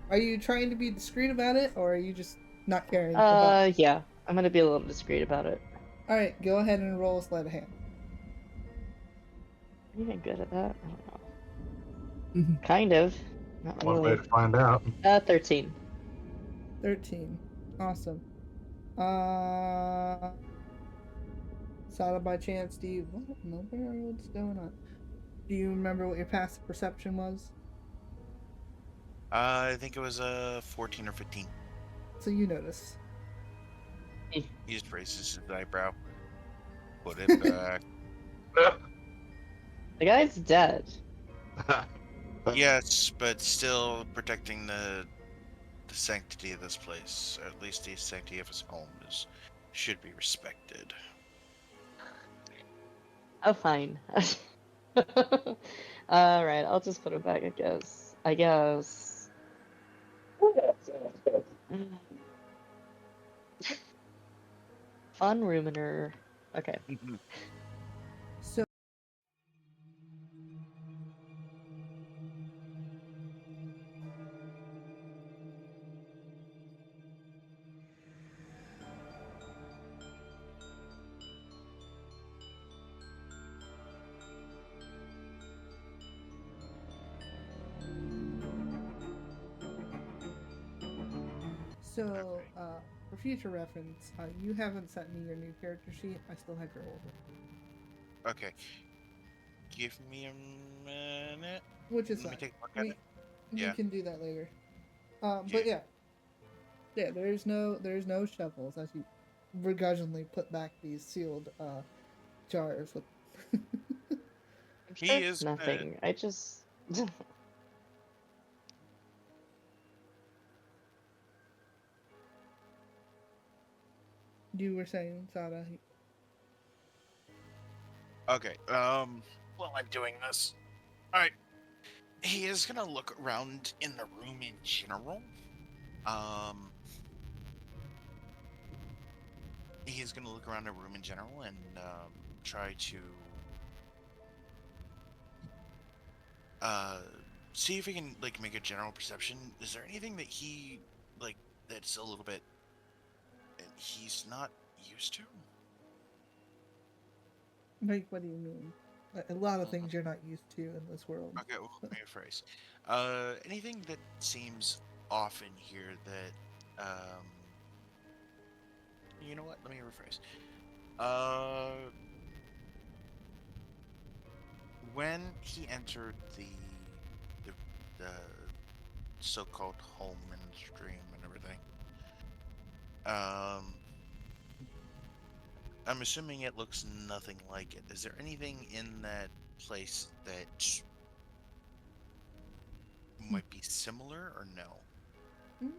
Are you trying to be discreet about it, or are you just not caring about?
Yeah. I'm gonna be a little discreet about it.
All right, go ahead and roll a sleight of hand.
Are you even good at that? I don't know.
Mhm.
Kind of. Not
One
really.
way to find out.
13.
13. Awesome. Saw by chance, do you... What in the world's going on? Do you remember what your passive perception was?
I think it was 14 or 15.
So you notice.
He just raises his eyebrow. Put it back.
The guy's dead.
Yes, but still protecting the sanctity of this place, or at least the sanctity of his home, should be respected.
Oh, fine. Alright, I'll just put it back, I guess. Fun ruminer. Okay.
So So,
Okay.
for future reference, you haven't sent me your new character sheet. I still have your old one.
Okay. Give me a minute.
Which is
Let me
fine.
take a look at it.
We
Yeah.
can do that later.
Yeah.
But yeah, there's no shovels as you begrudgingly put back these sealed jars with.
I'm
He
sure it's
is gonna.
nothing. I just.
You were saying, Sada.
Okay. While I'm doing this, all right. He is gonna look around in the room in general. Um, he is gonna look around the room in general and try to uh see if he can like make a general perception. Is there anything that he like that's a little bit he's not used to?
Like, what do you mean? A lot of
Mhm.
things you're not used to in this world.
Okay, well, let me rephrase. Anything that seems off in here that um you know what? Let me rephrase. Uh when he entered the the so-called home and stream and everything, um I'm assuming it looks nothing like it. Is there anything in that place that might be similar or no?
Mm,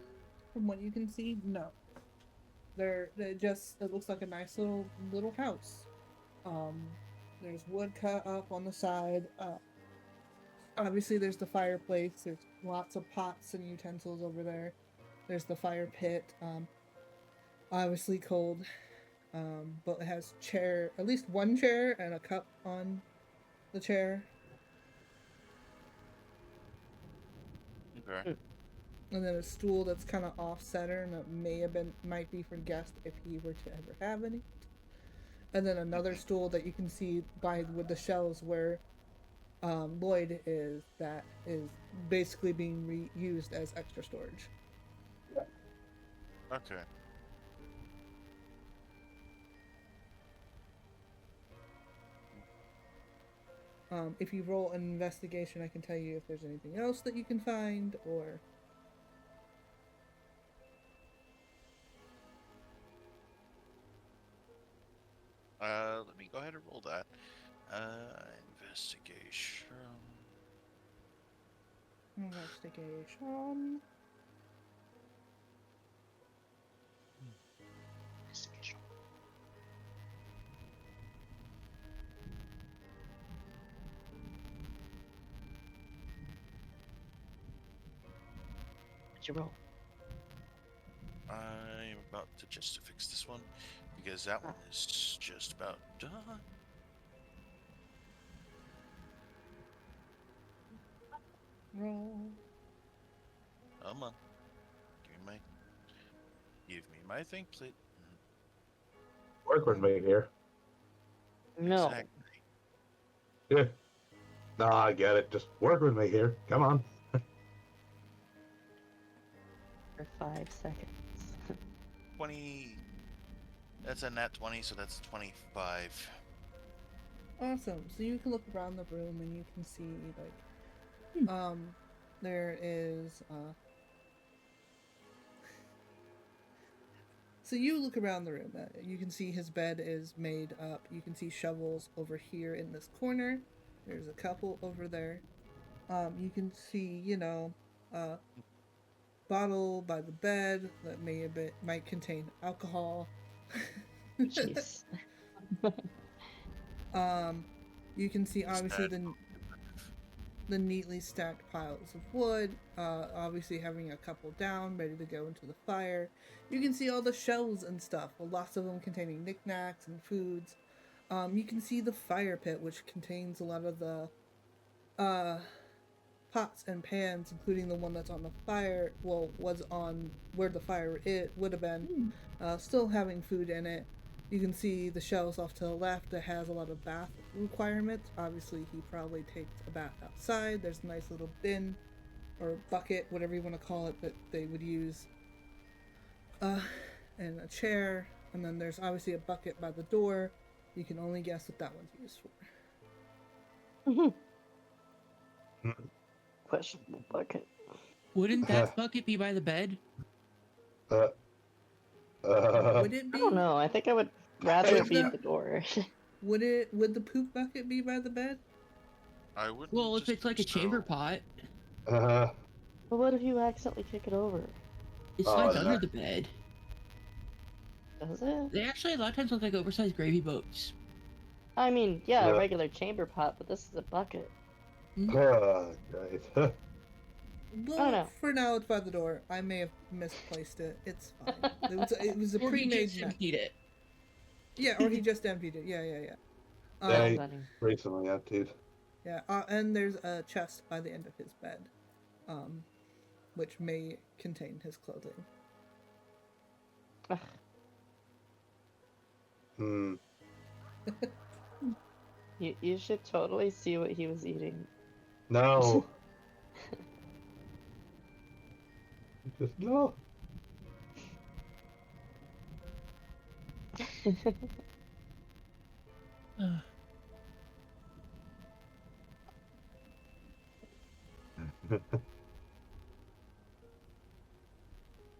From what you can see, no. It looks like a nice little house. Um, there's wood cut up on the side. Obviously, there's the fireplace. There's lots of pots and utensils over there. There's the fire pit. Obviously cold. But it has at least one chair and a cup on the chair,
Okay.
and then a stool that's kind of off center, and it might be for guests if he were to ever have any. And then another
Mhm.
stool that you can see by with the shelves where Lloyd is, that is basically being reused as extra storage.
Okay.
If you roll an investigation, I can tell you if there's anything else that you can find, or
Let me go ahead and roll that. Investigation.
investigation.
Investigation.
What'd you roll?
I'm about to just fix this one because that one is just about done.
Roll.
Come on. Give me my thing, please.
Work with me here.
No.
Exactly.
Yeah. No, I get it. Just work with me here. Come on.
For 5 seconds.
20. That's a nat 20, so that's 25.
Awesome. So you can look around the room and you can see there is so you look around the room. You can see his bed is made up. You can see shovels over here in this corner. There's a couple over there. You can see, a bottle by the bed that might contain alcohol.
Jeez.
You can see
Is
obviously
that
the neatly stacked piles of wood, obviously having a couple down, ready to go into the fire. You can see all the shelves and stuff, well, lots of them containing knickknacks and foods. You can see the fire pit, which contains a lot of the pots and pans, including the one that's on the fire, was on where the fire would have been, still having food in it. You can see the shelves off to the left that has a lot of bath requirements. Obviously, he probably takes a bath outside. There's a nice little bin or bucket, whatever you want to call it, that they would use. and a chair, and then there's obviously a bucket by the door. You can only guess what that one's used for.
Questionable bucket.
Wouldn't that bucket be by the bed?
Uh,
Would it
I
be?
don't know. I think I would rather
Would
be
the-
the door.
Would the poop bucket be by the bed?
I wouldn't.
Well, if
just
it's like a
think
chamber
so.
pot,
But what if you accidentally kick it over?
it
Oh,
slides
that-
under the bed.
Does it?
They actually a lot of times look like oversized gravy boats.
I mean, yeah, a
Yeah.
regular chamber pot, but this is a bucket.
Right.
Well,
know.
for now it's by the door. I may have misplaced it. It's fine. It was a
Or he
pre-made
just
mess.
emptied it.
Yeah, or he just emptied it. Yeah.
They
Funny.
recently emptied.
Yeah, and there's a chest by the end of his bed, which may contain his clothing.
Ugh.
Hmm.
You should totally see what he was eating.
No. Just no.
Uh,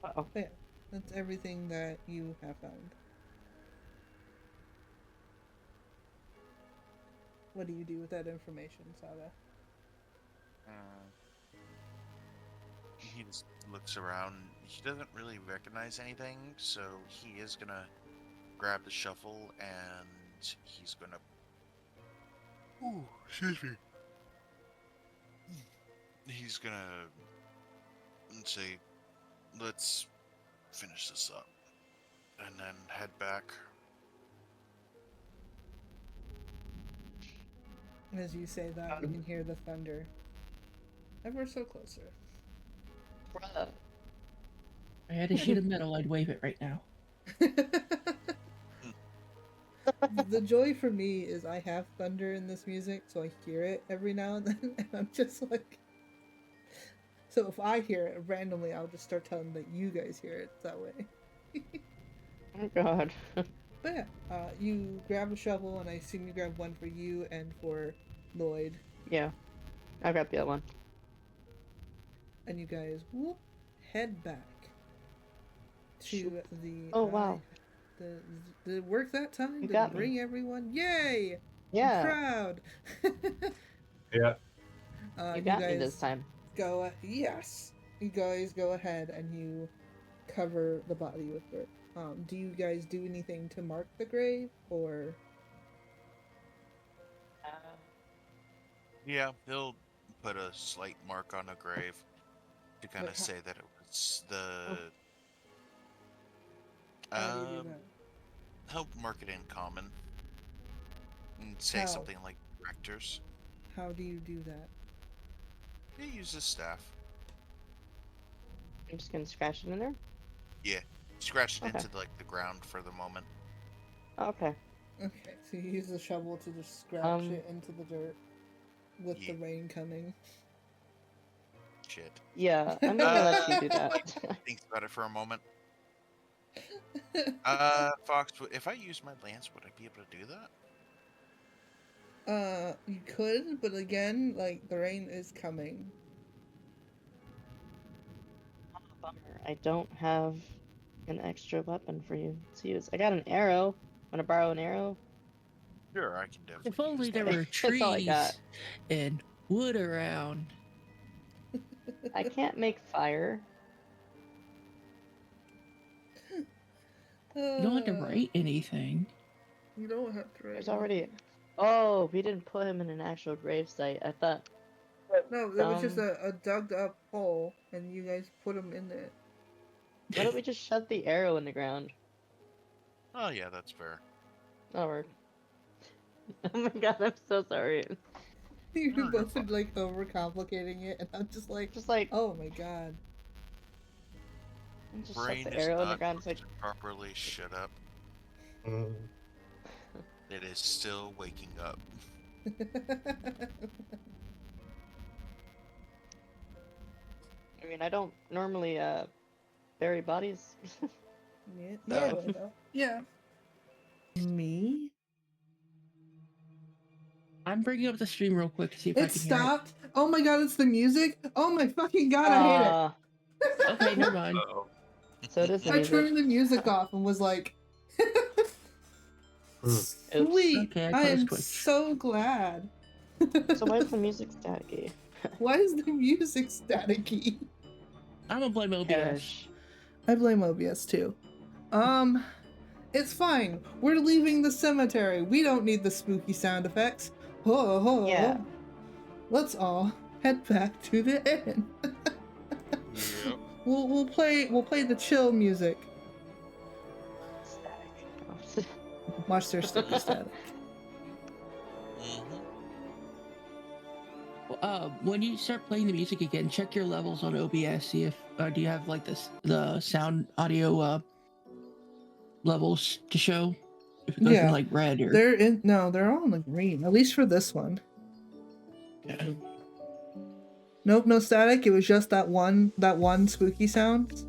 Uh-oh.
But yeah, that's everything that you have found. What do you do with that information, Saga?
He just looks around. He doesn't really recognize anything, so he is gonna grab the shovel and he's gonna. Ooh, excuse me. He's gonna say, "Let's finish this up," and then head back.
As you say that, you can hear the thunder ever so closer.
Bruh.
I had a sheet of metal, I'd wave it right now.
The joy for me is I have thunder in this music, so I hear it every now and then, and I'm just like... So if I hear it randomly, I'll just start telling that you guys hear it that way.
Oh god.
But yeah, you grab a shovel, and I assume you grab one for you and for Lloyd,
Yeah. I got the other one.
and you guys whoop, head back to the...
Oh, wow.
Did it work that time?
You
Did
got
it
me.
bring everyone? Yay!
Yeah.
I'm proud!
Yeah.
You got me this time.
Go, yes! You guys go ahead and you cover the body with dirt. Do you guys do anything to mark the grave, or...
Yeah, he'll put a slight mark on a grave to kind
But
of
how-
say that it was the.
How do you do that?
He'll mark it in common and say
How?
something like directors.
How do you do that?
He uses staff.
I'm just gonna scratch it in there.
Scratch it
Okay.
into like the ground for the moment.
Okay.
Okay, so you use the shovel to just scratch
Um,
it into the dirt with the
yeah.
rain coming.
Shit.
Yeah, I'm gonna let you do that.
Thinks about it for a moment. Fox, if I use my lance, would I be able to do that?
You could, but again, like, the rain is coming.
Bummer. I don't have an extra weapon for you to use. I got an arrow. Wanna borrow an arrow?
Sure, I can definitely.
If only
use
there
that.
were
That's all I
trees
got.
and wood around.
I can't make fire.
You don't have to write anything.
You don't have to write.
There's already. Oh, we didn't put him in an actual grave site. I thought.
No, there was just
Um,
a dug up hole, and you guys put him in it.
Why don't we just shove the arrow in the ground?
Oh yeah, that's fair.
That'll work. Oh my god, I'm so sorry.
You
No, you're
both are
fine.
like overcomplicating it, and I'm just like,
Just like,
oh my god.
just shove
Brain
the
is
arrow in the
not
ground. It's like,
properly shut up.
Mm.
It is still waking up.
I mean, I don't normally bury bodies.
Yeah.
Oh.
Yeah. Me?
I'm bringing up the stream real quick to see if I
It
can hear
stopped. Oh my god, it's the music. Oh my fucking god, I hate it.
it. Okay, never mind.
Uh-oh.
So does the
I
music.
turned the music off and was like, sweet.
Okay, I
I am
closed Twitch.
so glad.
So why is the music staticky?
Why is the music staticky?
I'm gonna blame OBS.
Perish.
I blame OBS too. It's fine. We're leaving the cemetery. We don't need the spooky sound effects. Ho ho.
Yeah.
Let's all head back to the inn.
Yep.
We'll play the chill music.
Static.
Watch their sticky static.
When you start playing the music again, check your levels on OBS. See if do you have like the sound audio levels to show. If it goes
Yeah.
in like red or
They're all in the green. At least for this one. Nope, no static. It was just that one spooky sound.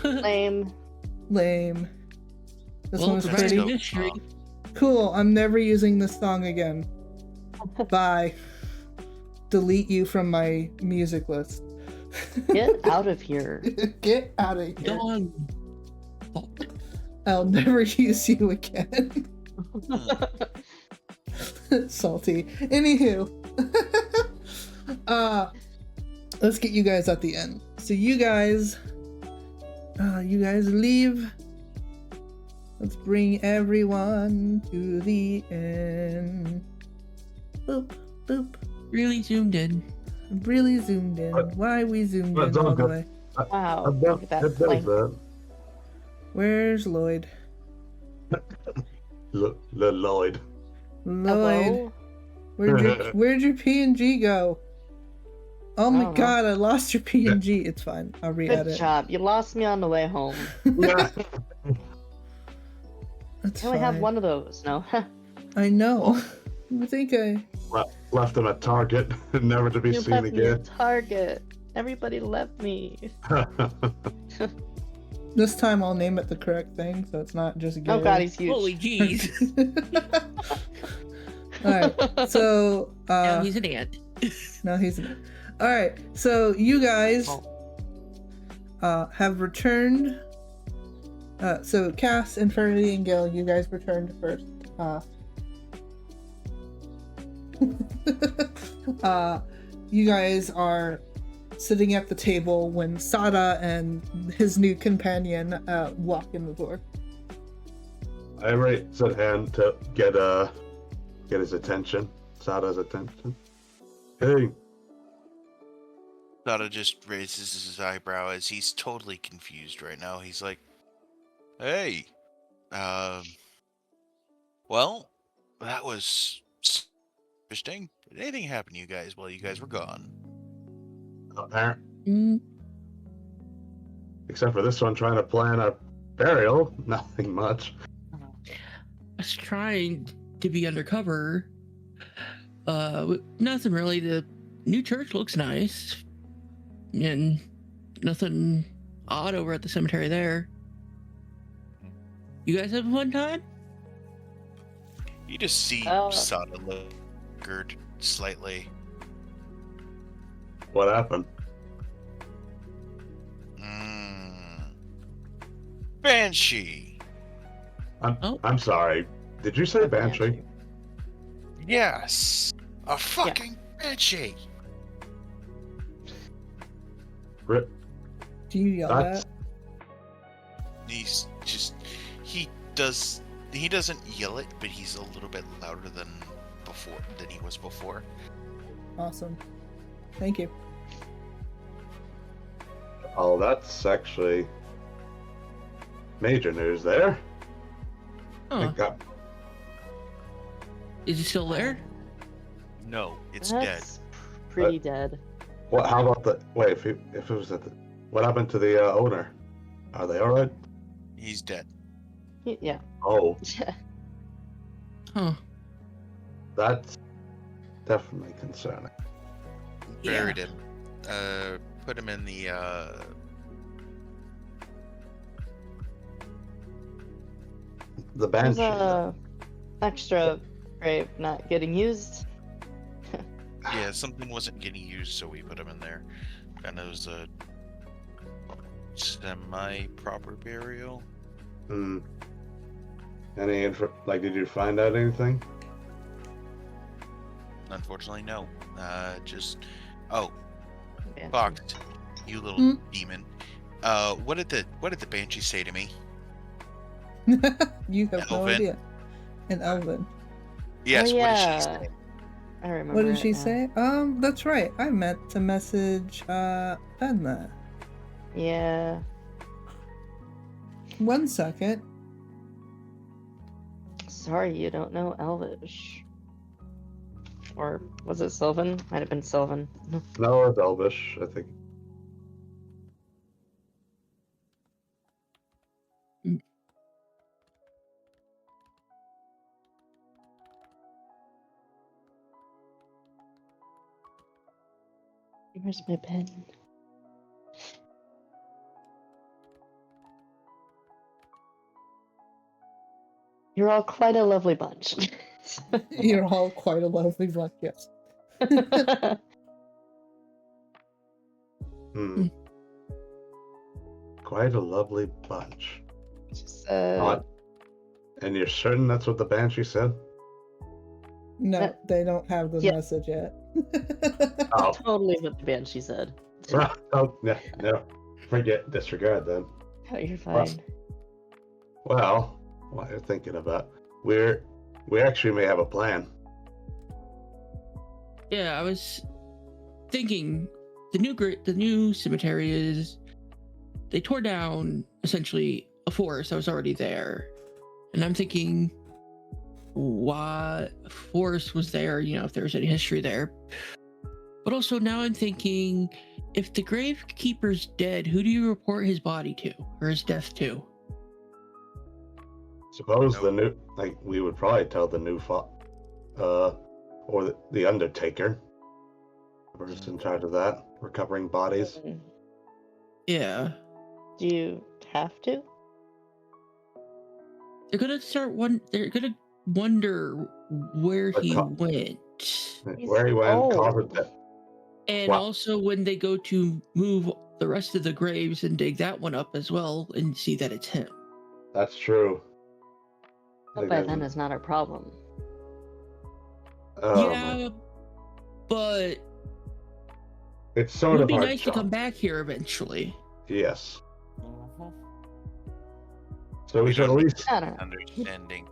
Lame.
Lame. This
Well,
one was
the
Let's
rest
pretty
of
go.
history.
cool. I'm never using this song again. Bye. Delete you from my music list.
Get out of here.
Get out of here.
Done. Oh,
I'll never use you again. Salty. Anywho. Let's get you guys at the end. So you guys leave. Let's bring everyone to the end. Boop, boop.
really zoomed in.
Really zoomed in. Why we zoomed in all the way?
Wow.
I've
Look
done,
at that
I've done
flank.
that.
Where's Lloyd?
Lloyd.
Lloyd.
Hello?
Where'd your PNG go? Oh my
don't know.
god, I lost your PNG. It's fine. I'll
Good
re-edit.
job. You lost me on the way home.
That's
I only have
fine.
one of those. No.
I know. I think I.
Left him at Target, never to be
You
seen
left me at
again.
Target. Everybody left me.
This time I'll name it the correct thing, so it's not just Gary.
Oh god, he's huge.
Holy jeez.
Alright, so
Now he's an ant.
no, he's not. Alright, so you guys have returned. So Cass, Infernity, and Gil, you guys returned first. You guys are sitting at the table when Sada and his new companion walk in the door.
I raise a hand to get his attention. Sada's attention. Hey,
Sada just raises his eyebrow as he's totally confused right now. He's like, "Hey, well, that was interesting. Did anything happen to you guys while you guys were gone?"
apparent.
Mm,
Except for this one trying to plan a burial. Nothing much.
I was trying to be undercover. Nothing really. The new church looks nice, and nothing odd over at the cemetery there. You guys have a fun time?
You just see
Uh,
Sada lingered slightly.
What happened?
Banshee.
I'm sorry. Did you say Banshee?
Yes, a fucking banshee.
Rip.
Do you yell
That's-
that?
He's just he doesn't yell it, but he's a little bit louder than he was before.
Awesome. Thank you.
Oh, that's actually major news there.
Oh,
Think that-
is he still there?
No, it's dead.
That's pretty dead.
What? How about the? Wait, if it was at the, what happened to the owner? Are they all right?
He's dead.
Yeah.
Oh,
Huh.
that's definitely concerning.
Buried him. Put him in the
The
There's
banshee.
a extra grave not getting used.
Yeah, something wasn't getting used, so we put him in there. And it was a semi-proper burial.
Hmm. Did you find out anything?
Unfortunately, no. Oh,
Banshee.
Fox, you little
Hmm?
demon. What did the banshee say to me?
You have no
Elven.
idea. In Elven.
Yes.
Oh,
What did she
yeah.
say?
I remember.
What did
it
she
now.
say? That's right. I meant to message Fenna.
Yeah.
1 second.
Sorry, you don't know Elvish. Or was it Sylvan? Might have been Sylvan.
No, it's Elvish, I think.
Where's my pen? You're all quite a lovely bunch.
You're all quite a lovely bunch, yes.
Hmm. Quite a lovely bunch.
Just,
And you're certain that's what the banshee said?
No, they don't have the
Yeah.
message yet.
Oh,
totally what the banshee said.
oh, no. Forget, disregard then.
Oh, you're fine.
Well, what you're thinking about, we actually may have a plan.
Yeah, I was thinking the new cemetery is they tore down essentially a forest that was already there, and I'm thinking what forest was there, if there was any history there. But also now I'm thinking, if the gravekeeper's dead, who do you report his body to or his death to?
Suppose
No.
we would probably tell the or the undertaker, the person in charge of that, recovering bodies.
Yeah,
Do you have to?
they're gonna wonder where
But
he
co-
went.
Where he went,
old.
cause of death.
And
Wow.
also when they go to move the rest of the graves and dig that one up as well and see that it's him.
That's true.
But by then it's not our problem.
Yeah, but
It's
it
sort
would
of
be
our
nice to
job.
come back here eventually.
Yes.
Mhm.
So we should at
don't
least.
I don't know.
Understanding.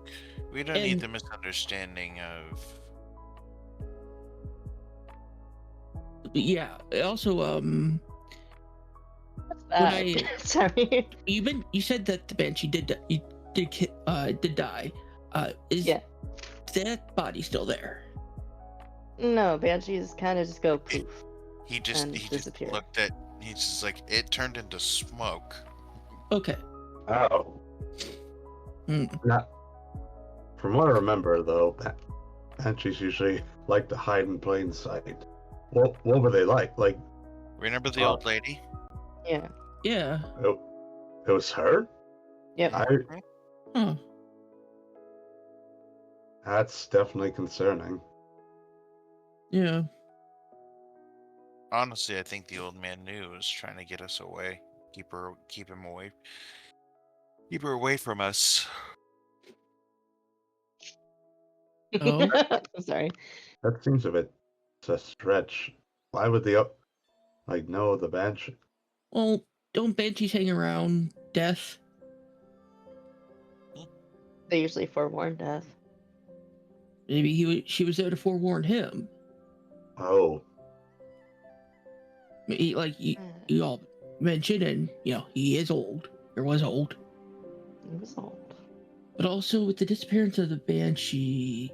We don't need
And-
the misunderstanding of.
But yeah, also
What's that?
I-
Sorry.
you said that the banshee did die. Is
Yeah.
that body still there?
No, banshees kind of just go poof.
He just
And disappear.
looked at. He's just like it turned into smoke.
Okay.
Oh.
Mm.
Not. From what I remember, though, banshees usually like to hide in plain sight. What were they like? Like,
Remember the old lady?
Yeah.
Yeah.
it was her?
Yep.
Huh.
That's definitely concerning.
Yeah.
Honestly, I think the old man knew was trying to get us away. Keep him away. Keep her away from us.
Oh.
I'm sorry.
That seems a bit a stretch. Why would know the banshee?
Well, don't banshees hang around death?
They usually forewarn death.
Maybe she was there to forewarn him.
Oh,
You all mentioned, and he is old, or was old.
It was old.
But also with the disappearance of the banshee,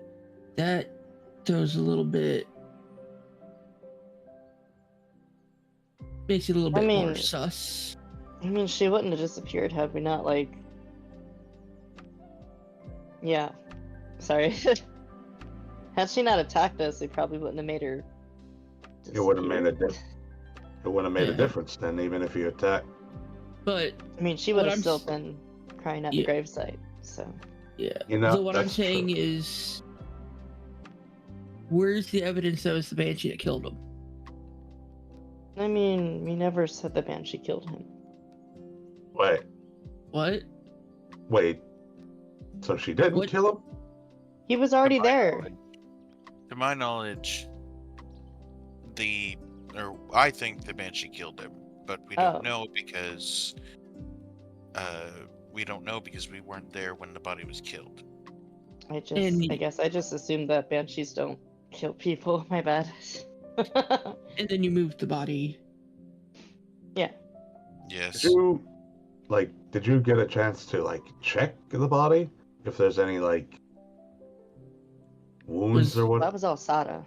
that throws a little bit, makes it a little
I
bit more
mean-
sus.
I mean, she wouldn't have disappeared had we not, Yeah. Sorry. Had she not attacked us, we probably wouldn't have made her
it would have made a
disappear.
difference. It would have made a
Yeah.
difference then, even if you attacked.
But
I mean, she
What
would have
I'm
still
s-
been crying at
Yeah.
the gravesite, so...
Yeah.
You know,
So what I'm
that's
saying
true.
is, where's the evidence that it was the banshee that killed him?
I mean, we never said the banshee killed him.
What?
Wait. So she didn't
What?
kill him?
He was already there.
To my knowledge, I think the banshee killed him, but we don't
Oh.
know because we weren't there when the body was killed.
I
And-
guess I just assumed that banshees don't kill people. My bad.
And then you moved the body.
Yeah.
Yes.
Did you get a chance to check the body? If there's any wounds or what?
That was all Sada.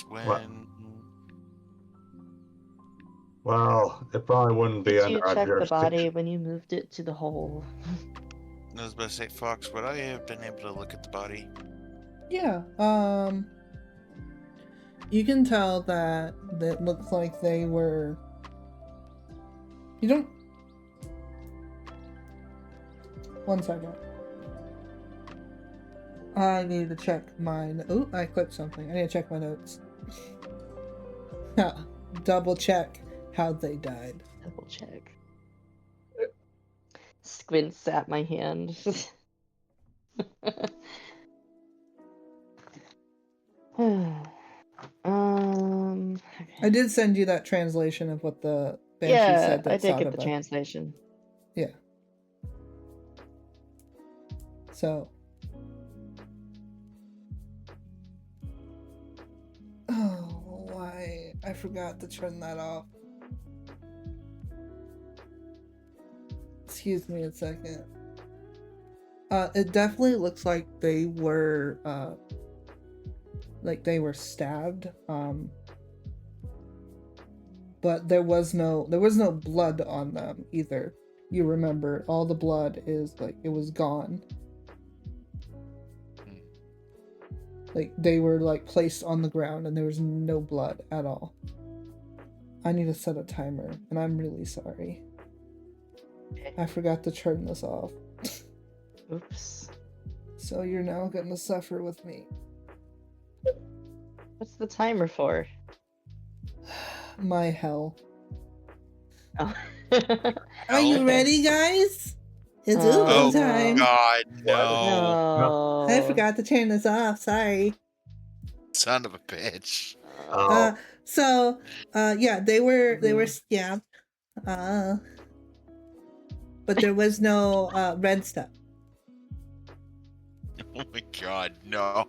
When
Well, it probably wouldn't be
Did
under
you
our
check the body
jurisdiction.
when you moved it to the hole?
I was about to say, Fox, would I have been able to look at the body?
Yeah. You can tell that it looks like they were. You don't. One second. I need to check mine. Oh, I clicked something. I need to check my notes. Double check how they died.
Double check. Squints at my hand.
I did send you that translation of what the banshee
Yeah,
said. That
I did get the
Sada-
translation.
Yeah. So. Oh, why? I forgot to turn that off. Excuse me a second. It definitely looks like they were, stabbed. But there was no blood on them either. You remember, all the blood is it was gone. They were placed on the ground and there was no blood at all. I need to set a timer and I'm really sorry. I forgot to turn this off.
Oops.
So you're now gonna suffer with me.
What's the timer for?
My hell.
Oh.
Are you
Oh.
ready, guys? It's
Oh,
Ubo time.
God, no.
No.
I forgot to turn this off. Sorry.
Son of a bitch.
Oh.
Yeah, they were stabbed. But there was no red stuff.
Oh my God, no.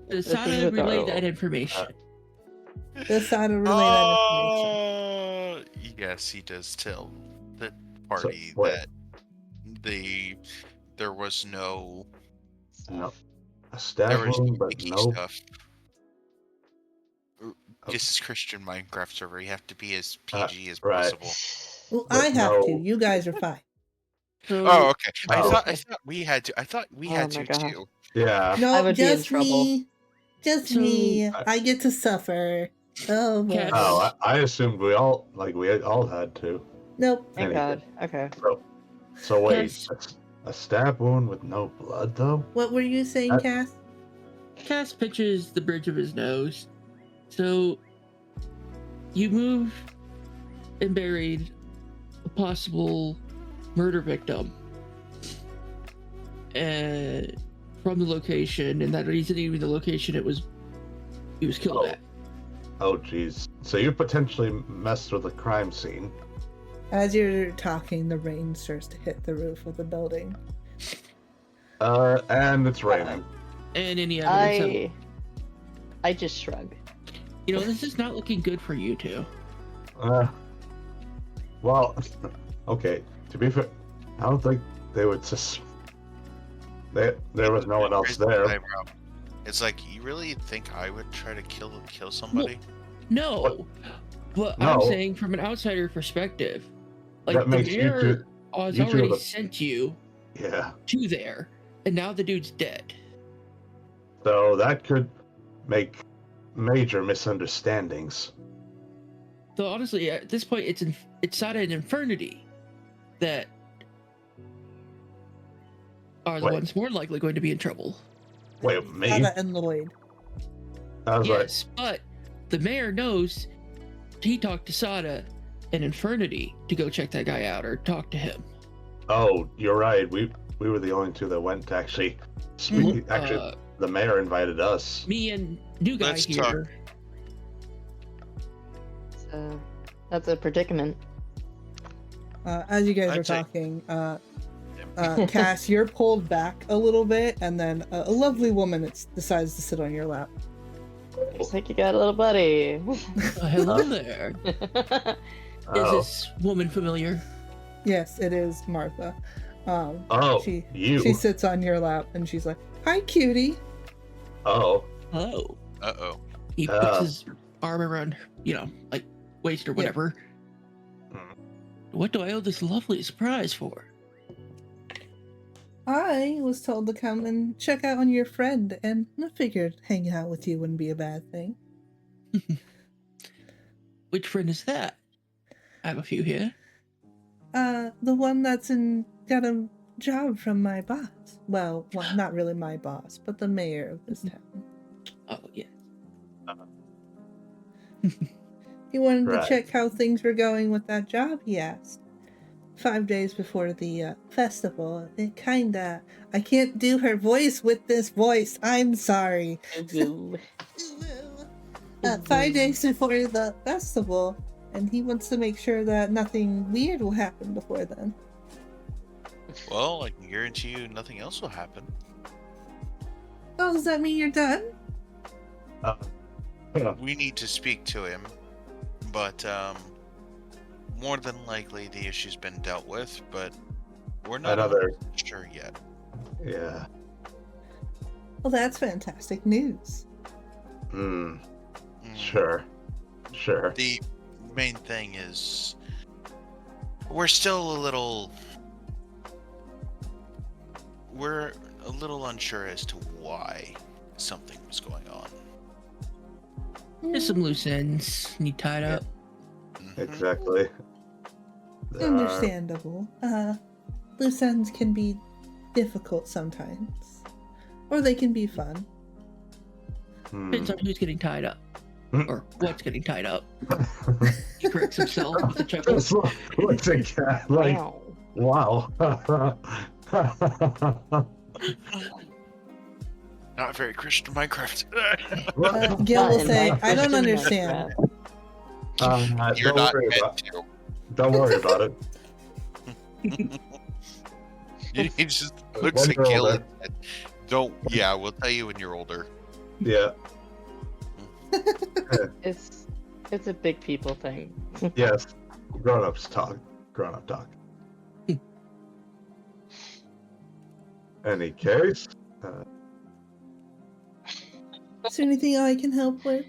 is
Sada relayed that
adorable.
information.
The Sada relayed that information.
Yes, he does tell the party
wait.
that there was no
No. A
there
stab
was
wound, but
icky
no.
stuff. This is Christian Minecraft server. You have to be as PG as
right.
possible.
Well,
But
I have
no-
to. You guys are fine.
So,
Oh, okay. I
Oh.
thought we had to. I thought we
Oh
had
my
to
God.
too.
Yeah.
I
No,
would be in
just
trouble.
me. Just
So-
me. I get to suffer. Oh boy.
Cass-
Oh, I assumed we all had to.
Nope.
Thank
Anyway.
God. Okay.
So wait,
Cass-
a stab wound with no blood though?
What were you saying, Cass?
Cass pictures the bridge of his nose. So you move and buried a possible murder victim from the location, and that isn't even the location he was killed at.
Oh jeez. So you potentially messed with the crime scene.
As you're talking, the rain starts to hit the roof of the building.
And it's raining.
And any evidence
I just shrug.
this is not looking good for you two.
Well, okay. To be fair, I don't think they would there was no one else there.
It's like, you really think I would try to kill somebody?
No, but
No.
I'm saying from an outsider perspective,
That
the
makes you
mayor
two-
has
you two are
already
the-
sent you
Yeah.
to there, and now the dude's dead.
So that could make major misunderstandings.
So honestly, at this point, it's not an infernity that are the
Wait.
ones more likely going to be in trouble.
Wait, me?
Ada and Lloyd.
I was
Yes, but the mayor knows he talked to Sada and Infernity to go check that guy out or talk to him.
like, oh, you're right. We were the only two that went to actually speak. Actually, the mayor invited us.
Me and new guy
Let's
here.
talk.
So that's a predicament.
As you guys
I'd
are
say-
talking, Cass, you're pulled back a little bit, and then a lovely woman decides to sit on your lap.
Looks like you got a little buddy.
Hello there. Is
Oh,
this woman familiar?
Yes, it is Martha.
oh,
she
you.
sits on your lap, and she's like, "Hi, cutie."
Oh,
Hello.
Uh-oh.
He puts his arm around, like waist or whatever.
Hmm.
What do I owe this lovely surprise for?
I was told to come and check out on your friend, and I figured hanging out with you wouldn't be a bad thing.
Which friend is that? I have a few here.
The one that's got a job from my boss. Well, not really my boss, but the mayor of this town.
Oh, yes.
He wanted
Right.
to check how things were going with that job, he asked. 5 days before the festival. I can't do her voice with this voice. I'm sorry. 5 days before the festival, and he wants to make sure that nothing weird will happen before then.
Well, I can guarantee you nothing else will happen.
Oh, does that mean you're done?
We need to speak to him, but more than likely the issue's been dealt with, but we're not
Another-
sure yet.
yeah.
Well, that's fantastic news.
Hmm.
Mm.
Sure.
The main thing is we're still a little unsure as to why something was going on.
There's some loose ends need tied up.
Mhm.
Exactly. There are-
Understandable. Loose ends can be difficult sometimes. Or they can be fun.
Depends on who's getting tied up.
Hmm.
Or what's getting tied up. He corrects himself with a chuckle.
Just looks at Cat like,
Wow.
wow.
Not very Christian Minecraft.
Gil will
Not in
say,
my
I don't
Christian
understand.
Minecraft.
You're
don't
not
worry
meant
about.
to.
Don't worry about it.
He just looks
When
at
you're
Gil
older.
and don't. Yeah, we'll tell you when you're older.
Yeah.
It's a big people thing.
Yes. Grown-ups talk. Grown-up talk. Any case?
Is there anything I can help with?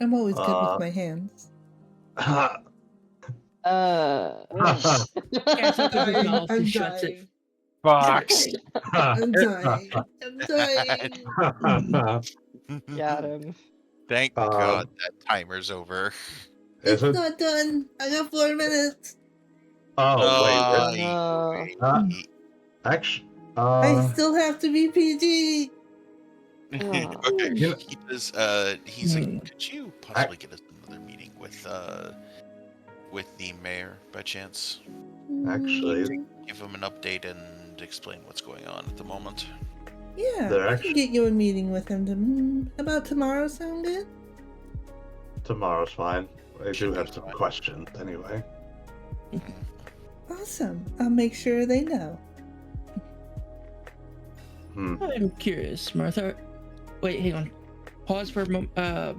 I'm always good with my hands.
Yes, opens his
dying,
mouth
I'm
and shuts it.
dying.
Fox.
I'm dying. I'm dying.
Got him.
Thank
Um,
God that timer's over.
It's
Is it?
not done. I got 4 minutes.
Oh, wait.
No.
Actually,
I still have to be PG.
Okay,
You know-
he does. He's
Hmm.
like, could you possibly get us another meeting with the mayor by chance?
Actually-
Give him an update and explain what's going on at the moment.
Yeah,
They're
I
actually-
can get you a meeting with him. About tomorrow sound good?
tomorrow's fine. I do
Should
have
be
some
fine.
questions anyway.
Awesome. I'll make sure they know.
Hmm.
I'm curious, Martha. Wait, hang on. Pause for a moment.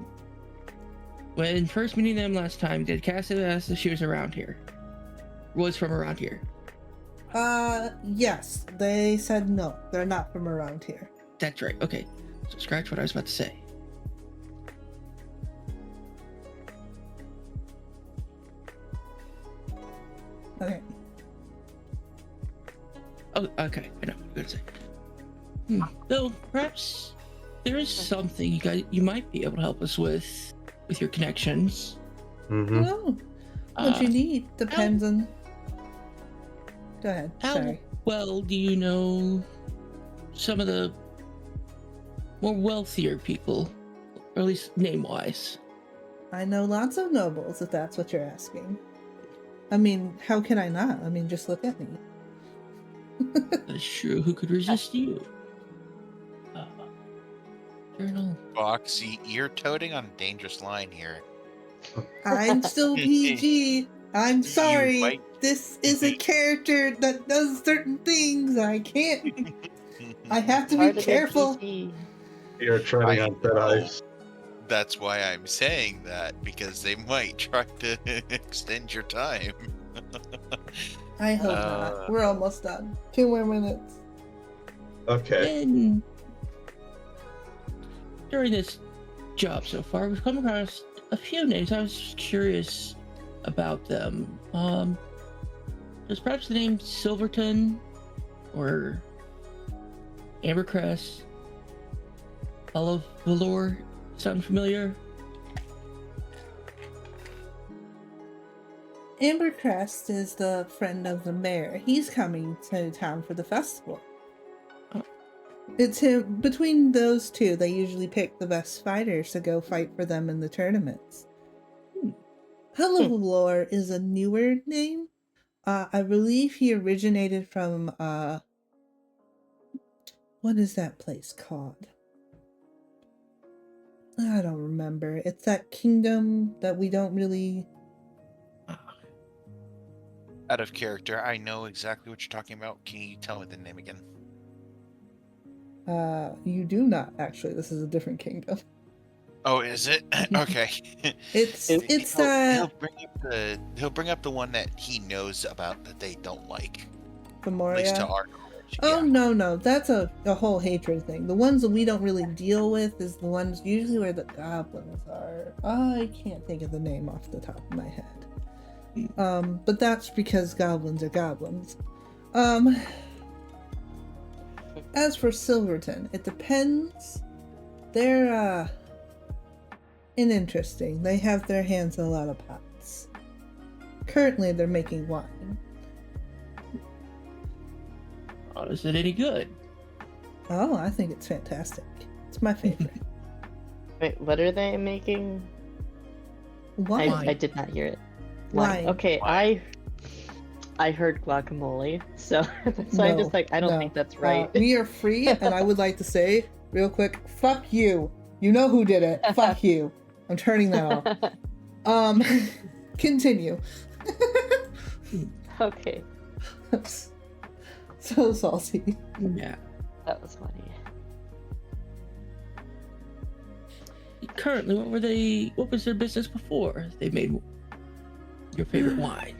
When first meeting them last time, did Cassie ask if she was around here? Was from around here?
Yes. They said no. They're not from around here.
That's right. Okay. So scratch what I was about to say.
Okay.
Oh, okay. I know what I'm gonna say. Though perhaps there is something you might be able to help us with your connections.
Mm-hmm.
Well, what you need depends on Go ahead.
How
Sorry.
well do you know some of the more wealthier people, or at least name-wise?
I know lots of nobles, if that's what you're asking. I mean, how can I not? I mean, just look at me.
That's true. Who could resist you? Journal.
Foxy, you're toting on a dangerous line here.
I'm still PG. I'm sorry.
might-
This is a character that does certain things. I can't. I have to be
Part of their
careful.
PG.
You're treading
I
on thin
know.
ice.
That's why I'm saying that, because they might try to extend your time.
I hope not. We're almost done. 2 more minutes.
Okay.
And during this job so far, we've come across a few names. I was curious about them. Does perhaps the name Silverton or Ambercrest, Olive Valor sound familiar?
Ambercrest is the friend of the mayor. He's coming to town for the festival.
Oh.
It's him. Between those two, they usually pick the best fighters to go fight for them in the tournaments. Hellivalor is a newer name. I believe he originated from, what is that place called? I don't remember. It's that kingdom that we don't really...
Out of character, I know exactly what you're talking about. Can you tell me the name again?
You do not, actually. This is a different kingdom.
Oh, is it? Okay.
It's
He'll bring up the one that he knows about that they don't like. At
Memoria.
least to our knowledge.
Oh,
Yeah.
no. That's a whole hatred thing. The ones that we don't really deal with is the ones usually where the goblins are. I can't think of the name off the top of my head. But that's because goblins are goblins. As for Silverton, it depends. They're, interesting. They have their hands in a lot of pots. Currently, they're making wine.
Oh, is it any good?
Oh, I think it's fantastic. It's my favorite.
Wait, what are they making?
Wine.
I did not hear it.
Wine.
Okay, I heard guacamole, so that's why I'm just like, I don't think that's right.
We are free, and I would like to say, real quick, fuck you. You know who did it. Fuck you. I'm turning that off. Continue.
Okay,
So salty.
Yeah.
that was funny.
Currently, what was their business before they made your favorite wine?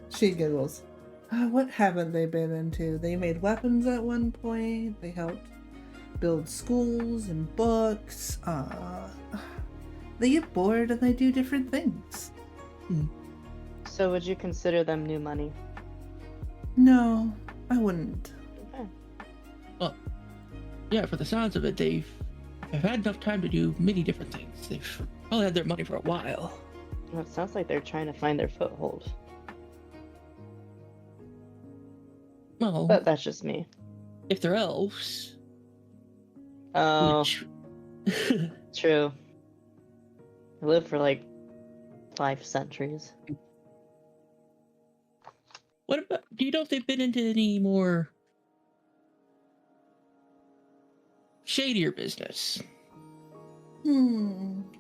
She giggles. What haven't they been into? They made weapons at one point. They helped build schools and books. They get bored and they do different things.
So would you consider them new money?
No, I wouldn't.
Okay.
Well, yeah, for the sounds of it, they've had enough time to do many different things. They've probably had their money for a while.
Well, it sounds like they're trying to find their foothold.
Well,
But that's just me.
if they're elves,
Oh,
which
true. I lived for like 5 centuries.
what about? Do you know if they've been into any more shadier business?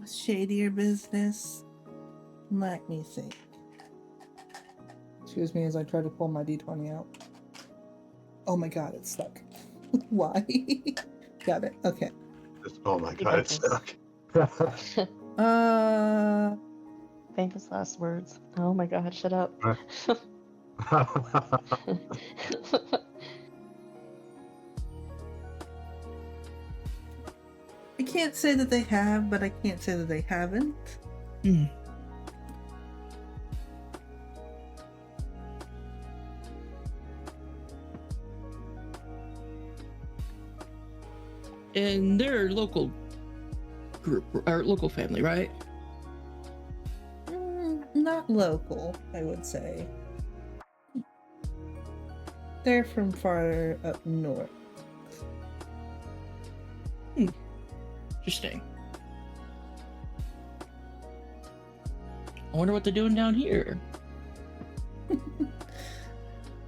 Shadier business. Let me think. Excuse me as I try to pull my D20 out. Oh my god, it's stuck. Why? Got it. Okay.
Oh my god, it's stuck.
Famous last words. Oh my god, shut up.
I can't say that they have, but I can't say that they haven't.
And they're a local group or local family, right?
Not not local, I would say. They're from far up north.
Interesting. I wonder what they're doing down here.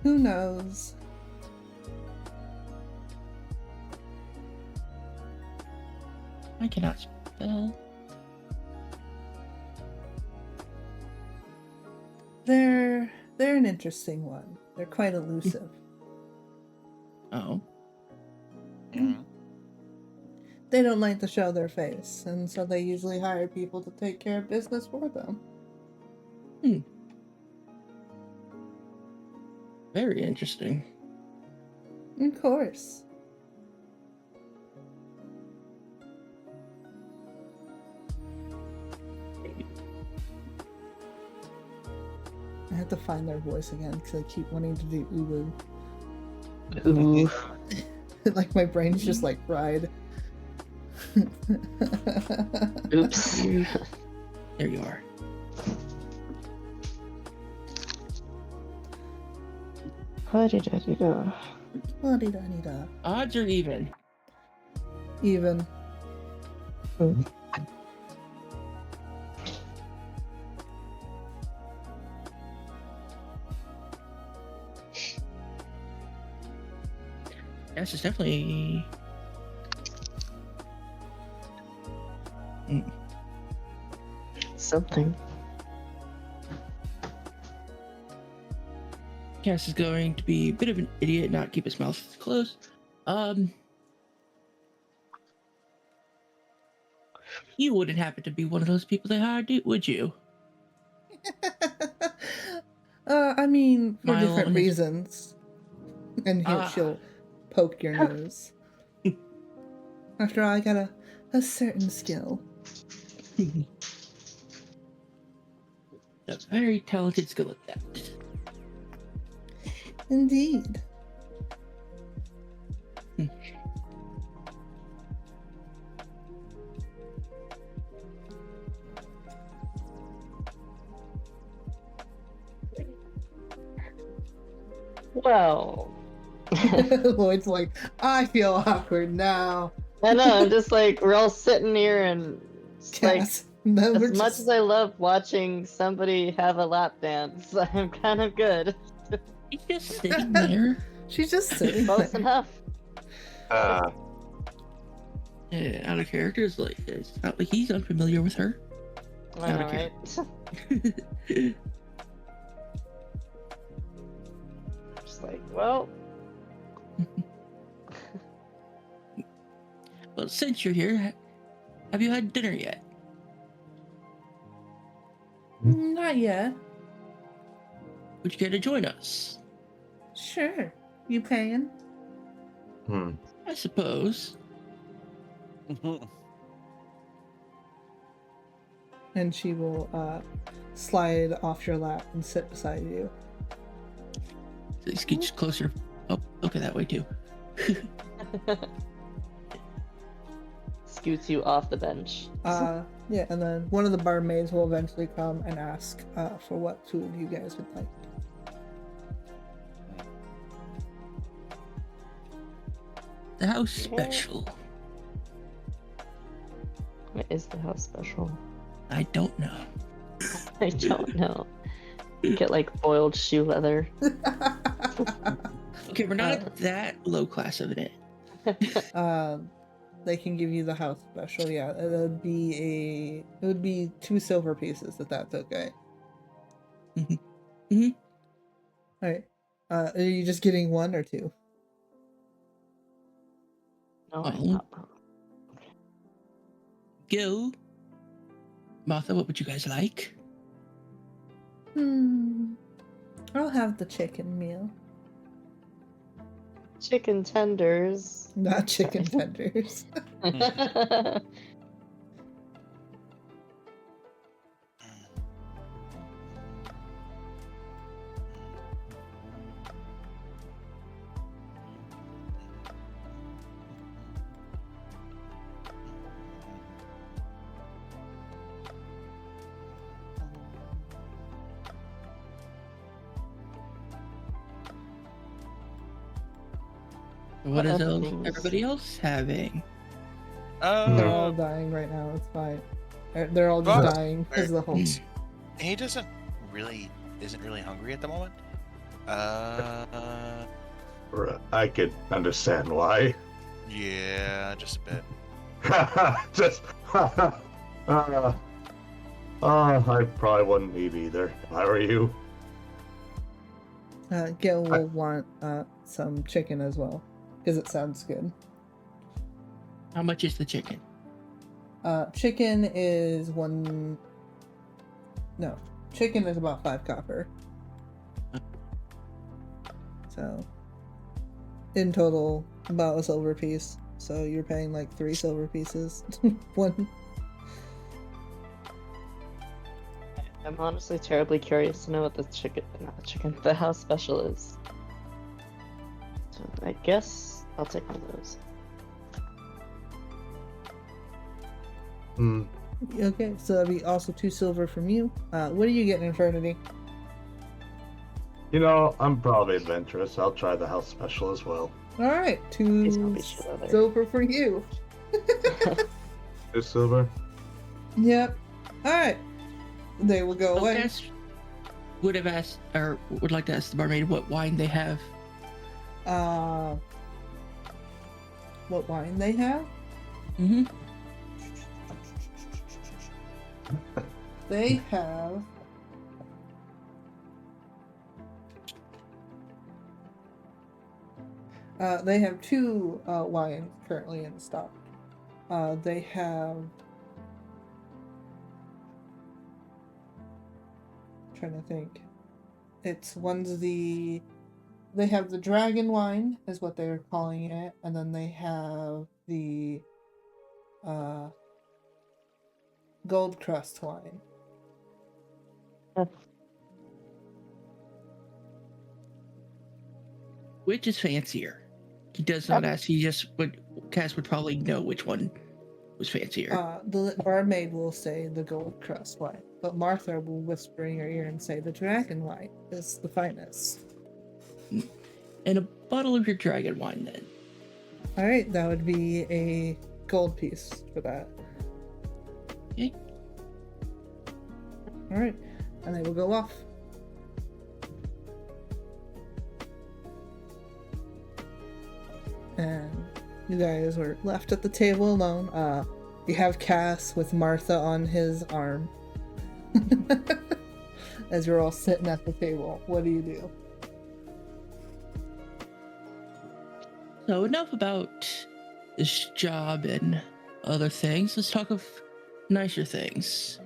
Who knows?
I cannot spell.
They're an interesting one. They're quite elusive.
Oh.
Mhm.
They don't like to show their face, and so they usually hire people to take care of business for them.
Very interesting.
Of course. I have to find their voice again because I keep wanting to do uwu.
Ooh.
Like my brain's just like fried.
Oops.
There you are.
Ha-di-da-di-da.
La-di-da-di-da.
Odds or even?
Even.
Yes, it's definitely.
Something.
Cass is going to be a bit of an idiot, not keep his mouth closed. You wouldn't happen to be one of those people they hired, would you?
I mean, for
Smile
different
on his-
reasons. And here
Ah.
she'll poke your nose. After all, I got a certain skill.
A very talented skill at that.
Indeed.
Well.
Lloyd's like, I feel awkward now.
I know, I'm just like, we're all sitting here and it's like,
Cass, no, we're
as much
just-
as I love watching somebody have a lap dance, I'm kind of good.
He's just sitting there.
she's just sitting
Close
there.
enough.
Yeah, out of character. It's not like he's unfamiliar with her.
I know,
Okay.
right? Just like, well,
Well, since you're here, have you had dinner yet?
Not yet.
Would you care to join us?
Sure. You paying?
I suppose.
And she will slide off your lap and sit beside you.
So he scoots closer. Oh, okay, that way too.
scoots you off the bench.
Yeah, and then one of the barmaids will eventually come and ask for what food you guys would like.
The house special.
What is the house special?
I don't know.
I don't know. Get like boiled shoe leather.
Okay, we're not at that low class of it.
They can give you the house special. Yeah, it would be 2 silver pieces if that's okay.
Mm-hmm.
All right. Are you just getting 1 or 2?
No,
Well.
I'm not.
Gil, Martha, what would you guys like?
I'll have the chicken meal.
Chicken tenders.
Not chicken tenders.
What is
things?
everybody else having?
They're all
Uh,
dying right now. It's fine. They're all just
But-
dying because of the whole.
he isn't really hungry at the moment.
I could understand why.
Yeah, just a bit.
Just. I probably wouldn't eat either if I were you.
Gil will want some chicken as well because it sounds good.
How much is the chicken?
Chicken is one. No, chicken is about 5 copper. So, in total, about a silver piece. So you're paying like 3 silver pieces. One.
I'm honestly terribly curious to know what the house special is. So I guess I'll take one of those.
Hmm.
Okay, so that'd be also 2 silver from you. What are you getting, Infernity?
You know, I'm probably adventurous. I'll try the house special as well.
All right,
Please
2
don't be sure there.
silver for you.
2 silver.
Yep. All right. They will go away.
Guess would have asked, or would like to ask the barmaid what wine they have.
What wine they have?
Mm-hmm.
They have. They have 2 wines currently in stock. They have. Trying to think. One's the. They have the dragon wine, is what they're calling it, and then they have the gold crust wine.
Which is fancier? He does not ask. He just would. Cass would probably know which one was fancier.
The barmaid will say the gold crust wine, but Martha will whisper in your ear and say the dragon wine is the finest.
And a bottle of your dragon wine, then.
All right, that would be a gold piece for that.
Okay.
All right, and they will go off. And you guys were left at the table alone. You have Cass with Martha on his arm. As you're all sitting at the table. What do you do?
So enough about this job and other things. Let's talk of nicer things.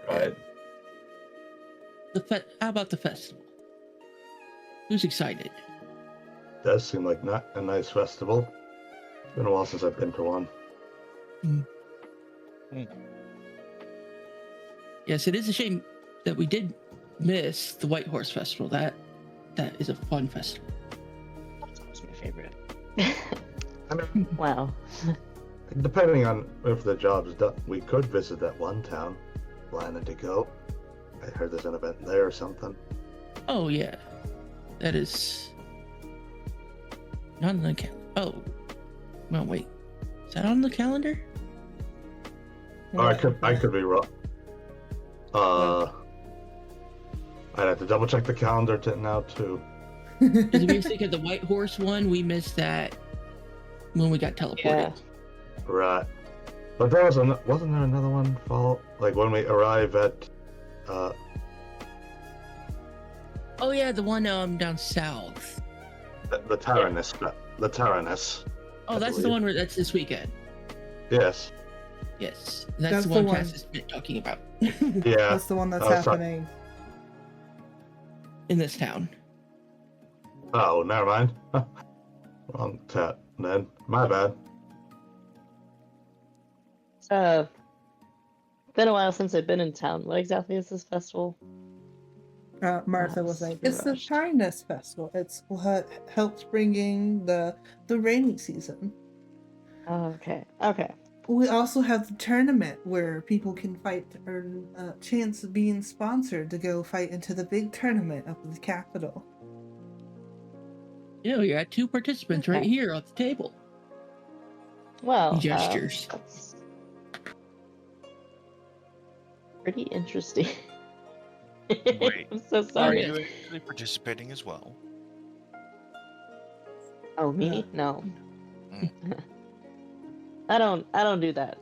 Right.
How about the festival? Who's excited?
Does seem like not a nice festival. It's been a while since I've been to one.
Yes, it is a shame that we did miss the White Horse Festival. That is a fun festival.
That's always my favorite.
I mean,
Wow.
depending on if the job's done, we could visit that one town. Planning to go. I heard there's an event there or something.
Oh yeah, that is not on the calendar. Oh, well, wait, is that on the calendar?
Oh, I could be wrong. I'd have to double check the calendar now too.
Because if you think of the White Horse one, we missed that when we got teleported.
Yeah.
Right. But there wasn't there another one like when we arrive at
Oh yeah, the one down south.
the Tyrannus. The Tyrannus.
Oh,
I
that's the
believe.
one where that's this weekend.
Yes.
Yes,
That's
the
the
one
one.
Cass has been talking about
Yeah.
That's the one that's
Oh, sorry.
happening.
in this town.
Oh, never mind. Wrong tat then. My bad.
It's been a while since I've been in town. What exactly is this festival?
Martha was saying,
That's
it's the
rushed.
Shyness Festival. It's what helps bringing the rainy season.
Oh, okay. Okay.
We also have the tournament where people can fight to earn a chance of being sponsored to go fight into the big tournament up at the capital.
You know, you got 2 participants right
Okay.
here at the table.
Well,
He gestures.
that's pretty interesting.
Wait.
I'm so
Are
sorry.
yeah.
you actually participating as well?
Oh, me?
Yeah.
No.
Mm.
I don't do that.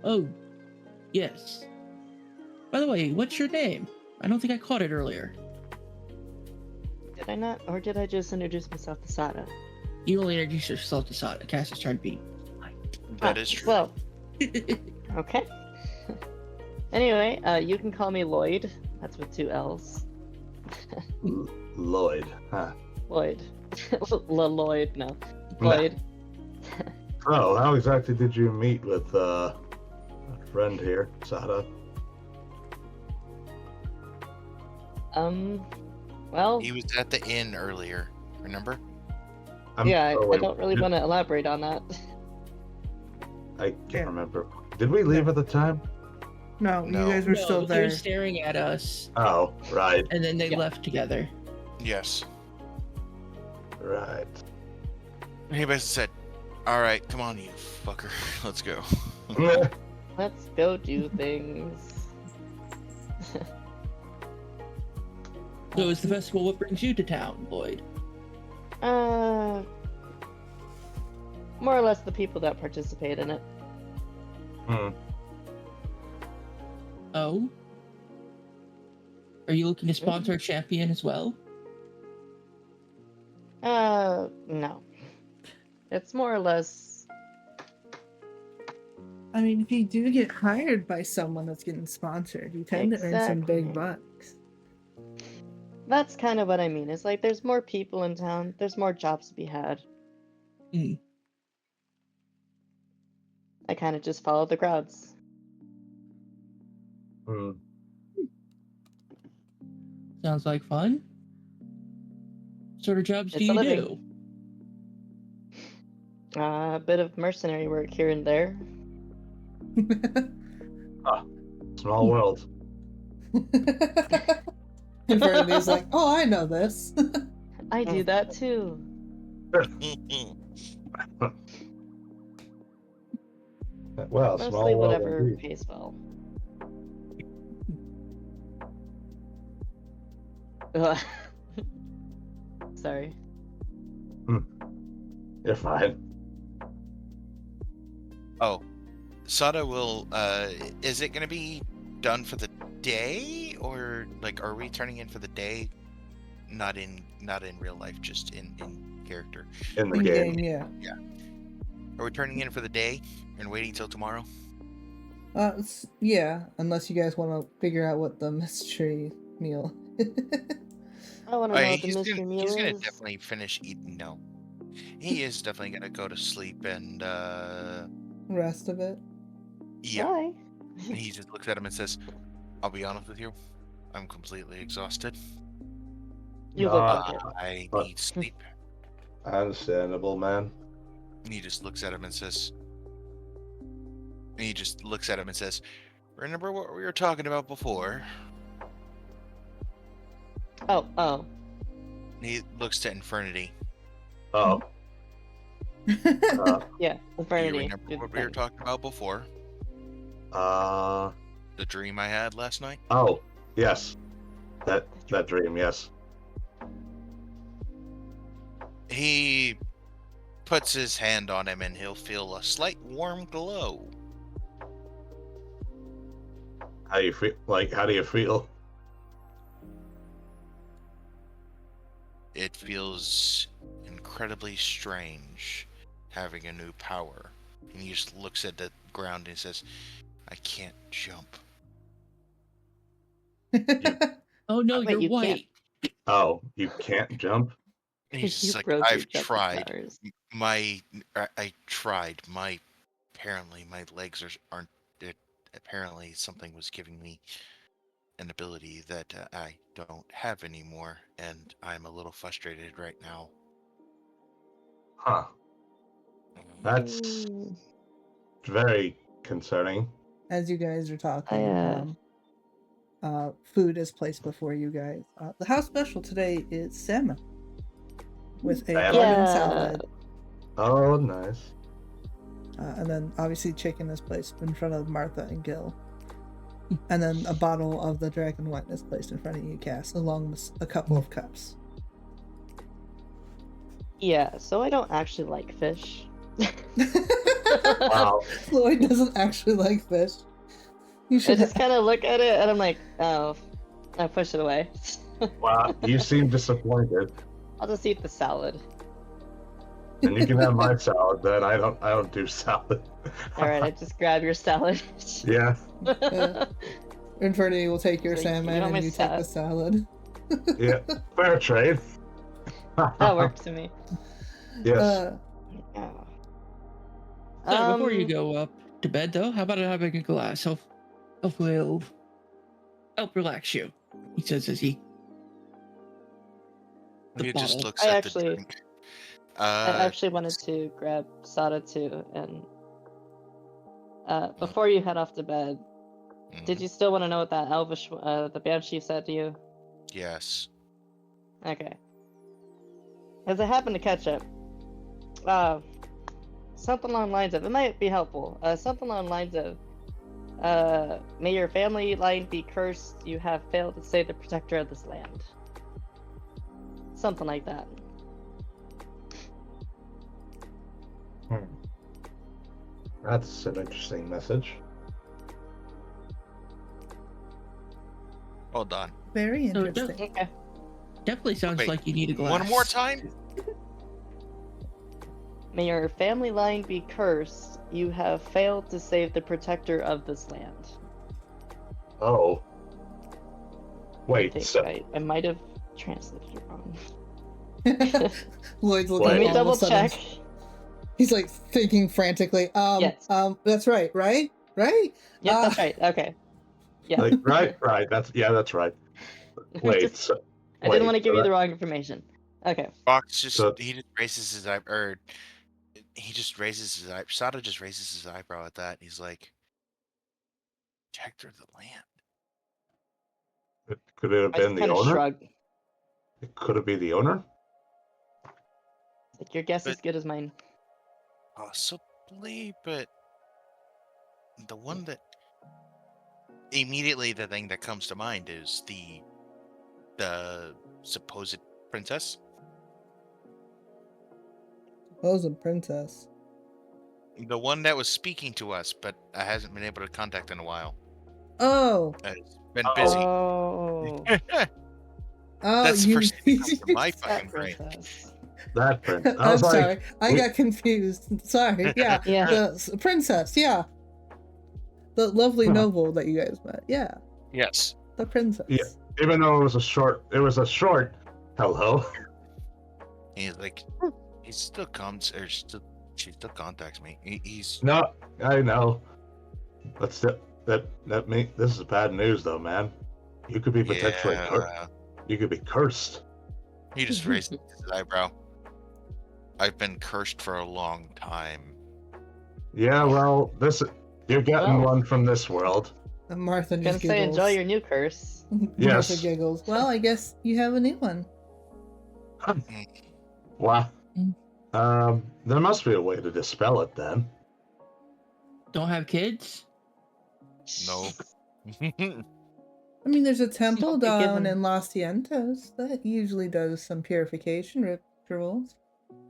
Oh, yes. By the way, what's your name? I don't think I caught it earlier.
Did I not? Or did I just introduce myself to Sada?
You only introduced yourself to Sada. Cass is trying to be.
That is true.
Well, okay. Anyway, you can call me Lloyd. That's with 2 L's.
Lloyd. Huh.
Lloyd. Lloyd, no. Lloyd.
So, how exactly did you meet with a friend here, Sada?
Well,
He was at the inn earlier, remember?
yeah, I
wait,
don't really want to elaborate on that.
I can't
Yeah.
remember. Did we leave at the time?
No,
No.
you guys were
No,
still
they were
there.
staring at us,
Oh, right,
and then they
Yeah.
left together.
Yes.
right.
He basically said, "Alright, come on, you fucker. Let's go."
Let's go do things.
So is the festival what brings you to town, Lloyd?
More or less the people that participate in it.
Hmm.
Oh? Are you looking to sponsor a champion as well?
No. It's more or less.
I mean, if you do get hired by someone that's getting sponsored, you tend to earn some big
Exactly.
bucks.
That's kind of what I mean. It's like there's more people in town, there's more jobs to be had.
Hmm.
I kind of just follow the crowds.
Hmm.
Sounds like fun. What sort of jobs
It's
do
a
you
living.
do?
A bit of mercenary work here and there.
Small world.
Invernity's like, oh, I know this.
I do that too.
Well,
Mostly
small world
whatever
indeed.
pays well. Sorry.
You're fine.
Oh, Sada will. Is it gonna be done for the day, or like, are we turning in for the day? Not in real life, just in character.
In the
In
game.
game, yeah.
Are we turning in for the day and waiting till tomorrow?
Yeah, unless you guys want to figure out what the mystery meal.
I want to know what the mystery meal
he's gonna
is.
definitely finish eating. No, he is definitely gonna go to sleep and
Rest of it.
yeah.
Why?
He just looks at him and says, "I'll be honest with you, I'm completely exhausted.
You look like it.
I
But-
need sleep."
Understandable, man.
And he just looks at him and says, "Remember what we were talking about before?"
Oh.
And he looks to Infernity.
Oh.
Yeah,
Do you
Infernity.
remember
do the
what we were
thing.
talking about before?
Uh.
The dream I had last night?
Oh, yes. That dream, yes.
He puts his hand on him and he'll feel a slight warm glow.
How you feel? Like, how do you feel?
It feels incredibly strange having a new power. And he just looks at the ground and says, "I can't jump."
Oh no,
Wait,
you're
you can't.
white.
Oh, you can't jump?
And he's
You
just like,
broke your
"I've
jumping
tried.
powers.
I tried. Apparently my legs aren't. Apparently something was giving me an ability that I don't have anymore, and I'm a little frustrated right now."
Huh. That's
Mm,
very concerning.
As you guys are talking,
I,
food is placed before you guys. The house special today is salmon with a
Salmon?
garden
Yeah.
salad.
Oh, nice.
And then obviously chicken is placed in front of Martha and Gil. And then a bottle of the dragon wine is placed in front of you, Cass, along with a couple of cups.
Yeah, so I don't actually like fish.
Wow.
Lloyd doesn't actually like fish. You
I
should
just kind of look at it and I'm like, oh, I push it away.
Wow. You seem disappointed.
I'll just eat the salad.
And you can have my salad, then. I don't do salad.
All right, I just grab your salad.
Yeah.
Infinity will take your
It's like,
salmon
you know
and
my
you take the salad.
Yeah. Fair trade.
That works to me.
Yes.
Yeah.
So before you go up to bed, though, how about having a glass? Hopefully it'll help relax you, he says as he... the
He just
bottle.
looks
I
at
actually-
the drink.
I actually wanted to grab Sada too, and before you head off to bed, did you still want to know what that elvish, the banshee said to you?
Yes.
Okay. As I happened to catch it, something along the lines of, it might be helpful, something along the lines of, may your family line be cursed, you have failed to save the protector of this land. Something like that.
That's an interesting message.
Well done.
Very
So,
interesting.
Okay.
Definitely sounds
Wait,
like you need a glass.
One more time?
May your family line be cursed, you have failed to save the protector of this land.
Oh. Wait,
Okay,
so
I might have translated it wrong.
Lloyd's looking
Let
Let me
all
double
of a sudden.
check.
He's like thinking frantically.
Yes.
That's right, right?
Yep,
Uh,
that's right. Okay. Yeah.
like right. That's right. Wait,
Just-
so,
I didn't
wait,
want to give
so
you the
that-
wrong information. Okay.
Fox just
So-
he just raises his eye, or he just raises his eye. Sada just raises his eyebrow at that. He's like, "Protector of the land."
Could it have
I just
been the
kind of
owner?
shrug.
It could it be the owner?
Like, your guess is
But-
good as mine.
Possibly, but the one that immediately the thing that comes to mind is the supposed princess.
Rose and Princess.
The one that was speaking to us, but I hasn't been able to contact in a while.
Oh.
It's been busy.
Oh.
Oh,
That's the
you.
first thing that comes to my
That
fucking brain.
princess.
That prince. I
I'm
was like,
sorry. I
we-
got confused. Sorry. Yeah.
Yeah.
The princess. Yeah. The lovely
Huh.
noble that you guys met. Yeah.
Yes.
The princess.
Yeah. even though it was a short hello.
He's like, he still comes, or she still contacts me. He's
No, I know. This is bad news though, man. You could be potentially you could be cursed.
He just raised his eyebrow. I've been cursed for a long time.
Yeah, well, you're getting
Well.
one from this world.
And Martha
I'm
just
gonna say
giggles.
enjoy your new curse.
Yes.
Martha giggles. Well, I guess you have a new one.
Wow.
Mm.
There must be a way to dispel it then.
Don't have kids?
No.
I mean, there's a temple
Don't be
down
given-
in Los Cientos that usually does some purification rituals.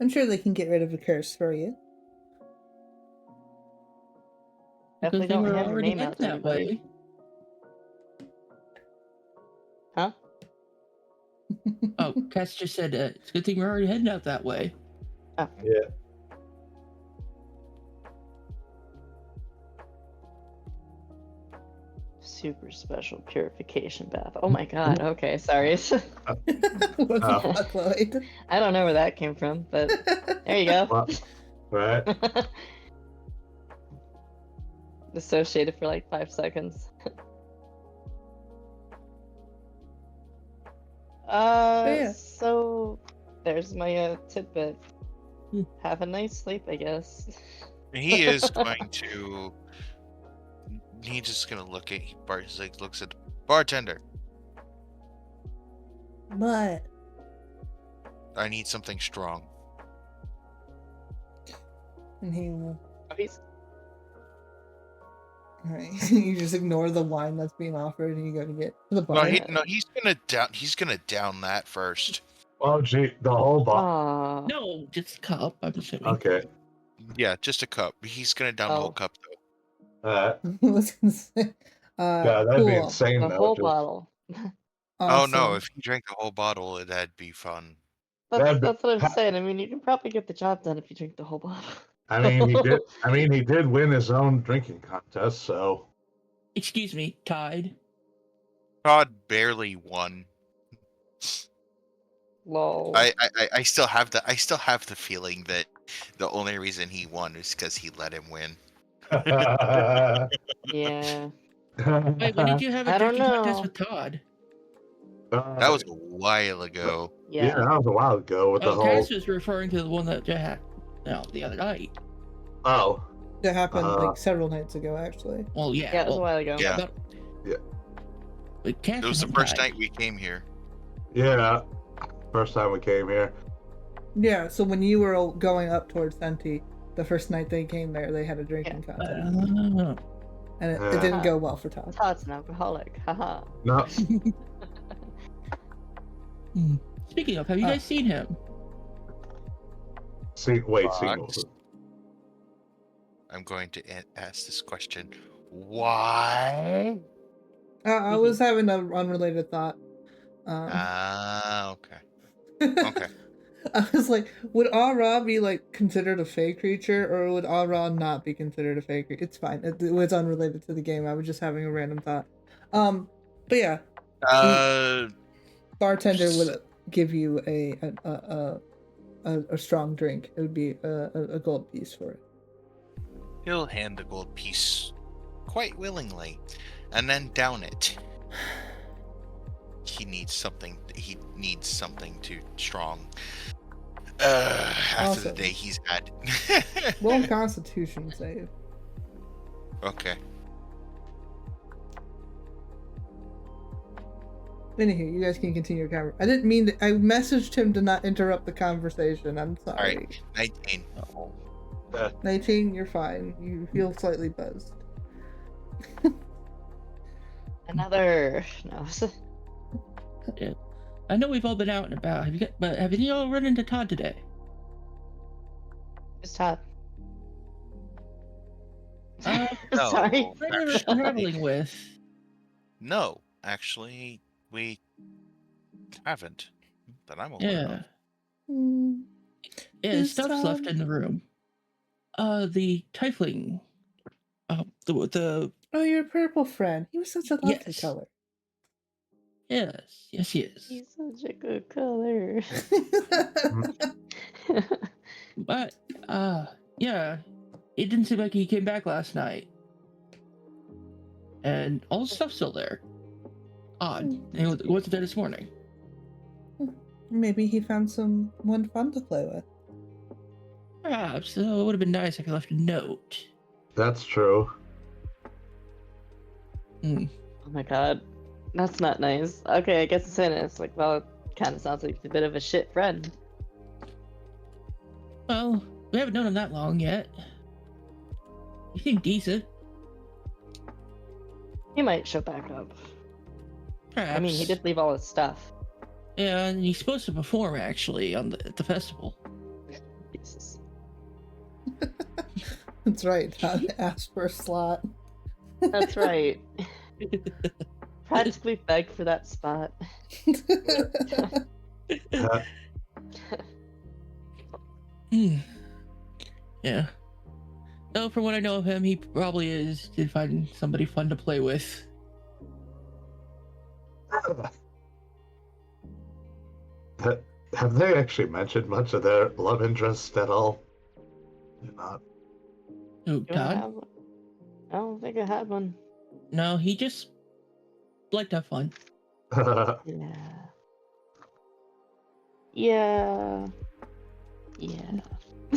I'm sure they can get rid of a curse for you.
Definitely
Good thing
don't
we're
hand your
already
name out
heading
to
that
anybody.
way.
Huh?
Oh, Cass just said it's a good thing we're already heading out that way.
Oh.
Yeah.
Super special purification bath. Oh my god, okay, sorry.
What the
Oh.
fuck, Lloyd?
I don't know where that came from, but there you go.
Well, right.
Dissociated for like 5 seconds.
Yeah.
So there's my tidbit.
Hmm.
Have a nice sleep, I guess.
He is going to. He's just gonna look at. He looks at Bartender,
But
I need something strong.
and he will.
Oh, he's
Right. You just ignore the wine that's being offered and you go to get the bar.
He's gonna down that first.
Oh, gee, the whole bottle.
Aw.
No, just cup. I'm assuming.
Okay.
Yeah, just a cup. He's gonna down the whole
Oh.
cup though.
I was gonna say,
Yeah, that'd be
cool.
insane,
The
though.
whole
Just,
bottle.
Oh no!
Awesome.
If he drank the whole bottle, that'd be fun.
That'd be-
That's what I'm saying. I mean, you can probably get the job done if you drink the whole bottle.
I mean, he did. I mean, he did win his own drinking contest, so.
Excuse me, Tide.
Todd barely won.
Lol.
I still have the feeling that the only reason he won is because he let him win.
Yeah.
Wait, when did you have a
I don't
drinking contest
know.
with Todd?
That was a while ago.
yeah,
Yeah.
that was a while ago with the whole.
Cass was referring to the one that had, the other night.
Oh,
That happened like several nights ago, actually.
Well, yeah.
Yeah, it was a while ago.
Yeah.
But,
Yeah.
But Cass
It was the
and
first
Tide.
night we came here.
yeah. First time we came here.
Yeah, so when you were all going up towards Senti, the first night they came there, they had a drinking contest.
Oh.
And it didn't go well for Todd.
Todd's an alcoholic. Haha.
No.
Speaking of, have you guys seen him?
See, wait, see.
Fox. I'm going to ask this question. Why?
I was having an unrelated thought.
Okay. Okay.
I was like, would Aura be like considered a fey creature, or would Aura not be considered a fey creature? It's fine. It was unrelated to the game. I was just having a random thought. But yeah, bartender would give you a strong drink. It would be a gold piece for it.
He'll hand the gold piece quite willingly, and then down it. He needs something too strong. After
Awesome.
the day he's had.
Roll Constitution save.
Okay.
Anywho, you guys can continue your conversation. I didn't mean that. I messaged him to not interrupt the conversation. I'm sorry.
Alright. 19.
19, you're fine. You feel slightly buzzed.
Another. No.
Yeah. I know we've all been out and about. Have you all run into Todd today?
It's Todd.
No,
Sorry.
Who are you traveling with?
No, actually, we haven't. That I'm aware
Yeah.
of.
Yeah,
Who's
stuff's left
Todd?
in the room. The tiefling. The
Oh, your purple friend. He was such a lovely
Yes.
color.
yes, he is.
He's such a good color.
But yeah, it didn't seem like he came back last night, and all the stuff's still there. Odd. And it wasn't there this morning.
Maybe he found someone fun to play with.
Perhaps it would have been nice if he left a note.
That's true.
Hmm.
Oh my god. That's not nice. Okay, I guess it's in it. It's like, well, it kind of sounds like he's a bit of a shit friend.
Well, we haven't known him that long yet. He seemed decent.
He might show back up.
Perhaps.
I mean, he did leave all his stuff.
Yeah, and he's supposed to perform actually at the festival.
Jesus.
That's right. Todd asked for a slot.
That's right. Practically begged for that spot.
Yeah. No, from what I know of him, he probably did find somebody fun to play with.
Have they actually mentioned much of their love interest at all? Not.
Who,
Do I
Todd?
have one? I don't think I had one.
No, he just liked to have fun.
Yeah. Yeah. Yeah.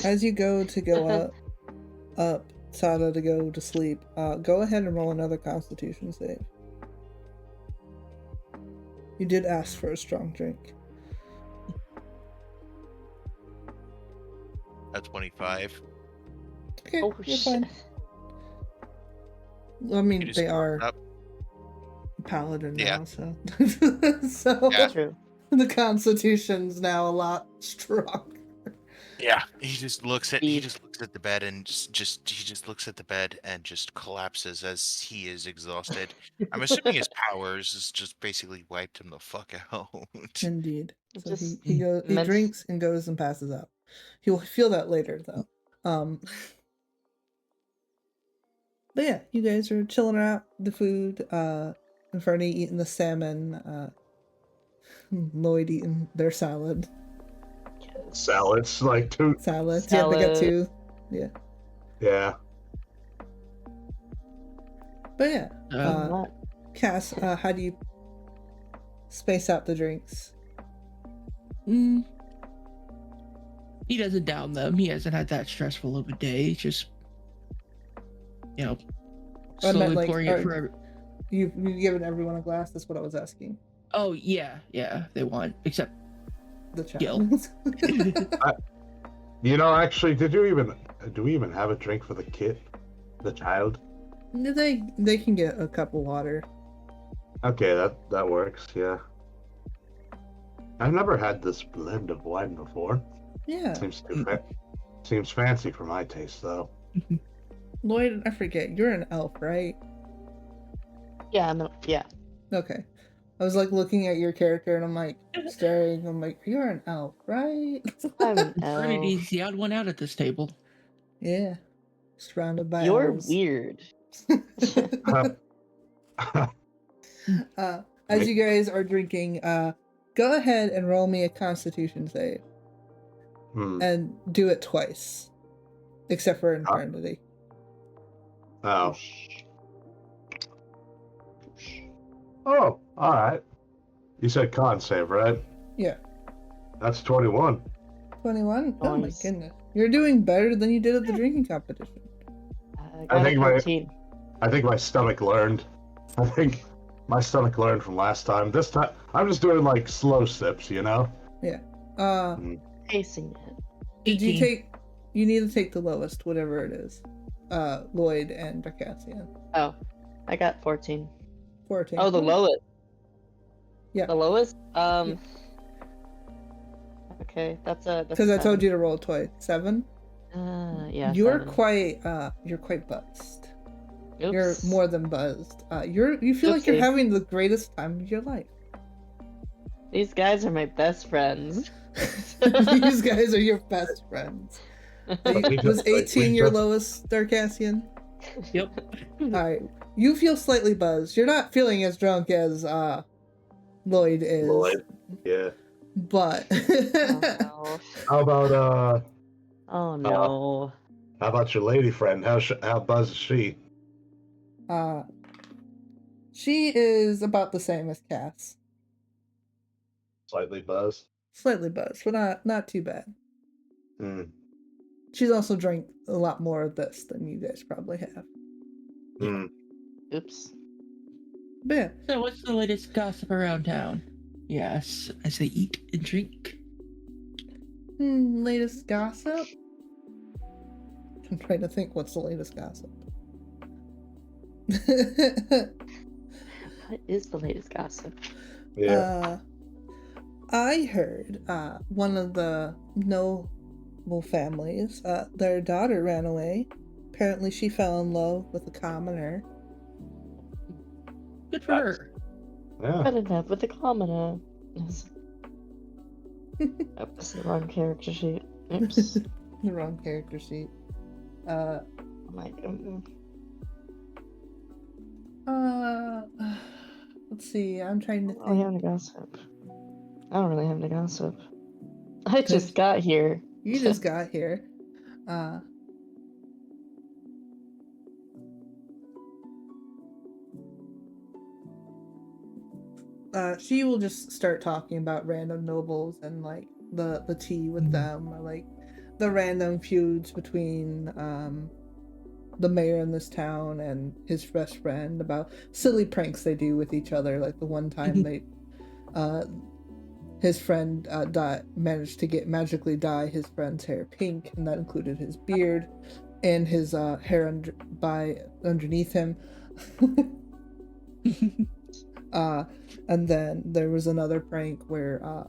As you go up, Sada to go to sleep, go ahead and roll another Constitution save. You did ask for a strong drink.
A 25.
Okay,
Oh
you're
shit.
fine. I
You
mean,
just
they
throw
are
it up.
paladin
Yeah.
now, so so
Yeah.
True.
the constitution's now a lot stronger.
Yeah. He just looks at
Beef.
the bed and just looks at the bed and just collapses as he is exhausted. I'm assuming his powers has just basically wiped him the fuck out.
Indeed. So
Just
he
ment-
drinks and goes and passes out. He'll feel that later though. But yeah, you guys are chilling out the food. Inferni eating the salmon. Lloyd eating their salad.
Salads, like two.
Salads. Yeah, they got
Salad.
two. Yeah.
Yeah.
But yeah.
what?
Cass, how do you space out the drinks?
Mm. He doesn't down them. He hasn't had that stressful of a day. He's just,
I meant,
slowly
like,
pouring it for.
You've given everyone a glass. That's what I was asking.
Oh yeah, they want except
The
Gil.
child.
Actually, do we even have a drink for the kid, the child?
They can get a cup of water.
Okay, that works. Yeah. I've never had this blend of wine before.
Yeah.
Seems fancy for my taste, though.
Lloyd, I forget. You're an elf, right?
Yeah, yeah.
Okay. I was like looking at your character and I'm like staring. I'm like, you're an elf, right?
I'm an
Infinity's
elf.
the odd one out at this table.
Yeah. Surrounded by
You're
elves.
weird.
As you guys are drinking, go ahead and roll me a Constitution save. And do it twice. Except for Infernity.
Oh. Oh, alright. You said con save, right?
Yeah.
That's 21.
21? Oh my
Nice.
goodness. You're doing better than you did at the drinking competition.
I got
think
a
my-
14.
I think my stomach learned. I think my stomach learned from last time. This time, I'm just doing like slow sips, you know?
Pacing it.
Did you
18.
take... You need to take the lowest, whatever it is. Lloyd and Darkassian.
Oh, I got 14.
14.
Oh, the lowest.
Yeah.
The lowest? Okay, that's a.
Because I told you to roll twice. 7?
Yeah.
You're
7.
quite buzzed.
Oops.
You're more than buzzed. You feel like you're
Oopsie.
having the greatest time of your life.
These guys are my best friends.
These guys are your best friends. Was 18 your
just-
lowest, Darkassian?
Yep.
Alright. You feel slightly buzzed. You're not feeling as drunk as Lloyd is.
Lloyd. Yeah.
But
Oh
How about
no.
how about your lady friend? How buzzed is she?
she is about the same as Cass.
Slightly buzzed.
Slightly buzzed, but not too bad.
Hmm.
She's also drank a lot more of this than you guys probably have.
Hmm.
Oops.
But yeah,
So what's the latest gossip around town? Yes, as they eat and drink.
latest gossip? I'm trying to think what's the latest gossip.
What is the latest gossip?
Yeah.
I heard one of the noble families, their daughter ran away. Apparently she fell in love with a commoner.
Good for her.
Yeah.
Good enough with the commoner. Oh, that's the wrong character sheet. Oops.
The wrong character sheet. Let's see, I'm trying to
I don't have any
think.
gossip. I don't really have any gossip. I just got here.
You just got here. She will just start talking about random nobles and like the tea with them, or like the random feuds between the mayor in this town and his best friend, about silly pranks they do with each other. Like the one time his friend managed to magically dye his friend's hair pink, and that included his beard and his hair underneath him. And then there was another prank where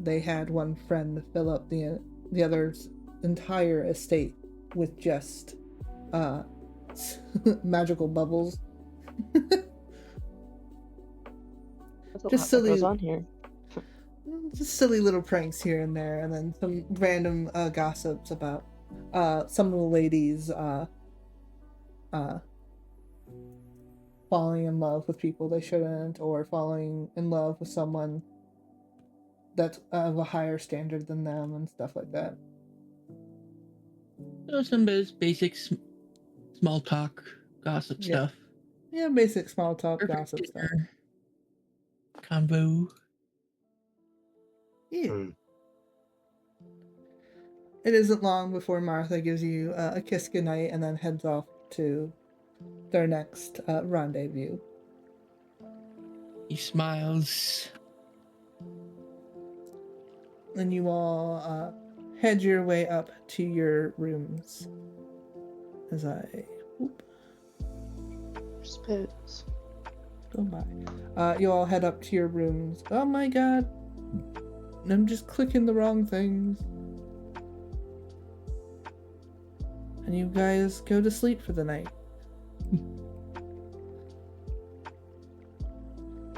they had one friend fill up the other's entire estate with just magical bubbles. Just silly.
What goes on here?
Just silly little pranks here and there, and then some random gossips about some of the ladies falling in love with people they shouldn't, or falling in love with someone that's of a higher standard than them, and stuff like that.
Some basic small talk, gossip stuff.
Yeah, basic small talk,
Perfect
gossip stuff.
Convo.
Yeah. It isn't long before Martha gives you a kiss goodnight and then heads off to their next rendezvous.
He smiles.
And you all head your way up to your rooms. As I
Suppose.
go by. You all head up to your rooms. Oh my god. I'm just clicking the wrong things. And you guys go to sleep for the night.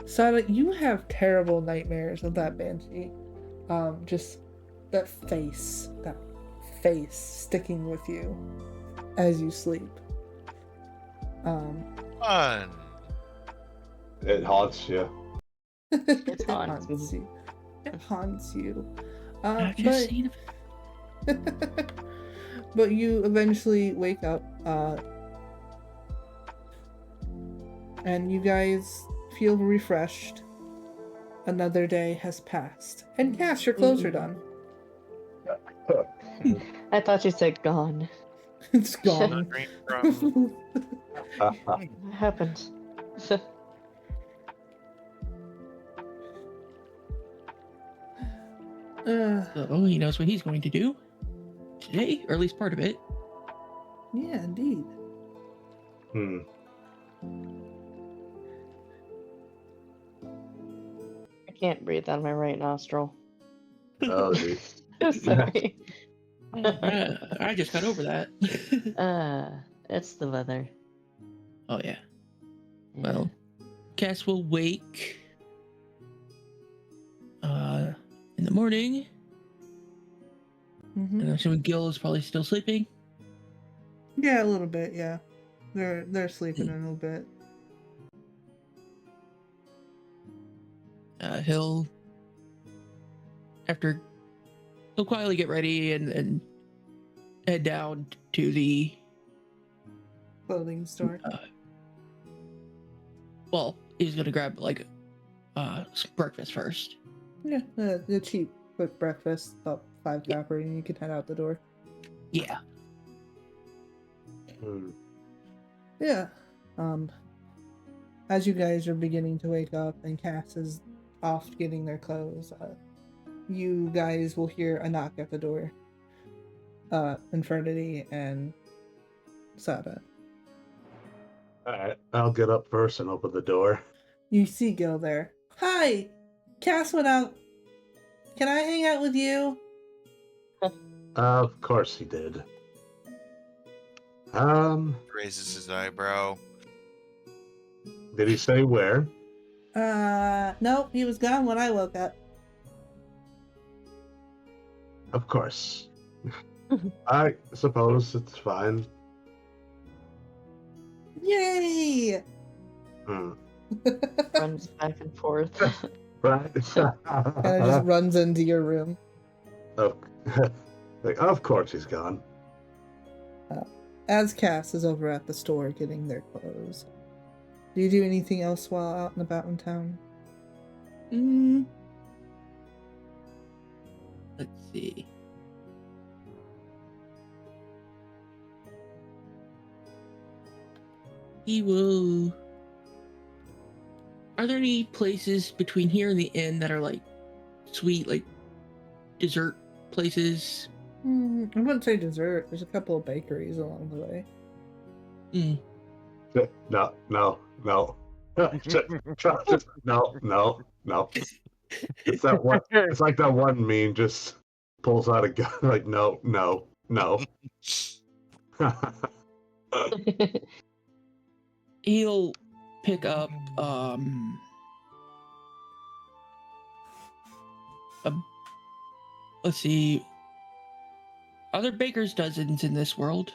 Sada, you have terrible nightmares of that banshee. Just that face sticking with you as you sleep.
Fun.
It haunts you.
It haunts
you. It haunts you.
I've just seen
But you eventually wake up, and you guys feel refreshed. Another day has passed. And Cass, your clothes are done.
I thought you said gone.
It's gone.
What happened?
So he knows what he's going to do today, or at least part of it.
Yeah, indeed.
I can't breathe out of my right nostril.
Oh, dude.
Sorry.
I just got over that.
It's the weather.
Oh yeah. Well, Cass will wake in the morning.
Mm-hmm.
And I'm assuming Gil is probably still sleeping.
Yeah, a little bit. Yeah, they're sleeping a little bit.
He'll quietly get ready and head down to the
Clothing store.
Well, he's gonna grab like some breakfast first.
Yeah, the cheap quick breakfast, about 5 copper, and you can head out the door.
Yeah.
Yeah. As you guys are beginning to wake up and Cass is off getting their clothes, you guys will hear a knock at the door. Infernity and Sada.
Alright, I'll get up first and open the door.
You see Gil there. Hi! Cass went out. Can I hang out with you?
Of course he did.
Raises his eyebrow.
Did he say where?
Nope, he was gone when I woke up.
Of course. I suppose it's fine.
Yay!
Runs back and forth.
Right?
Kind of just runs into your room.
Of course he's gone.
As Cass is over at the store getting their clothes. Do you do anything else while out and about in town?
Let's see. He will. I are there any places between here and the inn that are like sweet, like dessert places?
I wouldn't say dessert. There's a couple of bakeries along the way.
No. No. No. It's that one. It's like that one meme just pulls out a gun. Like no.
He'll pick up let's see. Are there baker's dozens in this world?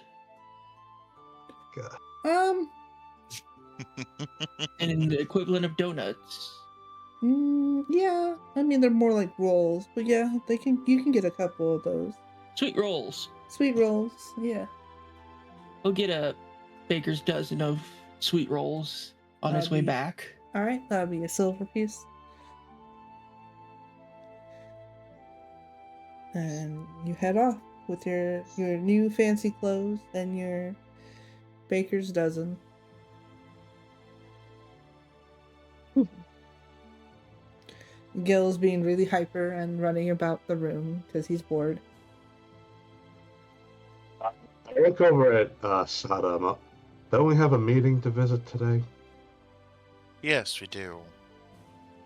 Um,
And the equivalent of donuts.
yeah. I mean, they're more like rolls, but yeah, you can get a couple of those.
Sweet rolls.
Sweet rolls, yeah.
He'll get a baker's dozen of sweet rolls on his way
That'd be-
back.
All right, that'll be a silver piece. And you head off with your new fancy clothes and your baker's dozen. Gil's being really hyper and running about the room because he's bored.
I look over at Sadama. Don't we have a meeting to visit today?
Yes, we do.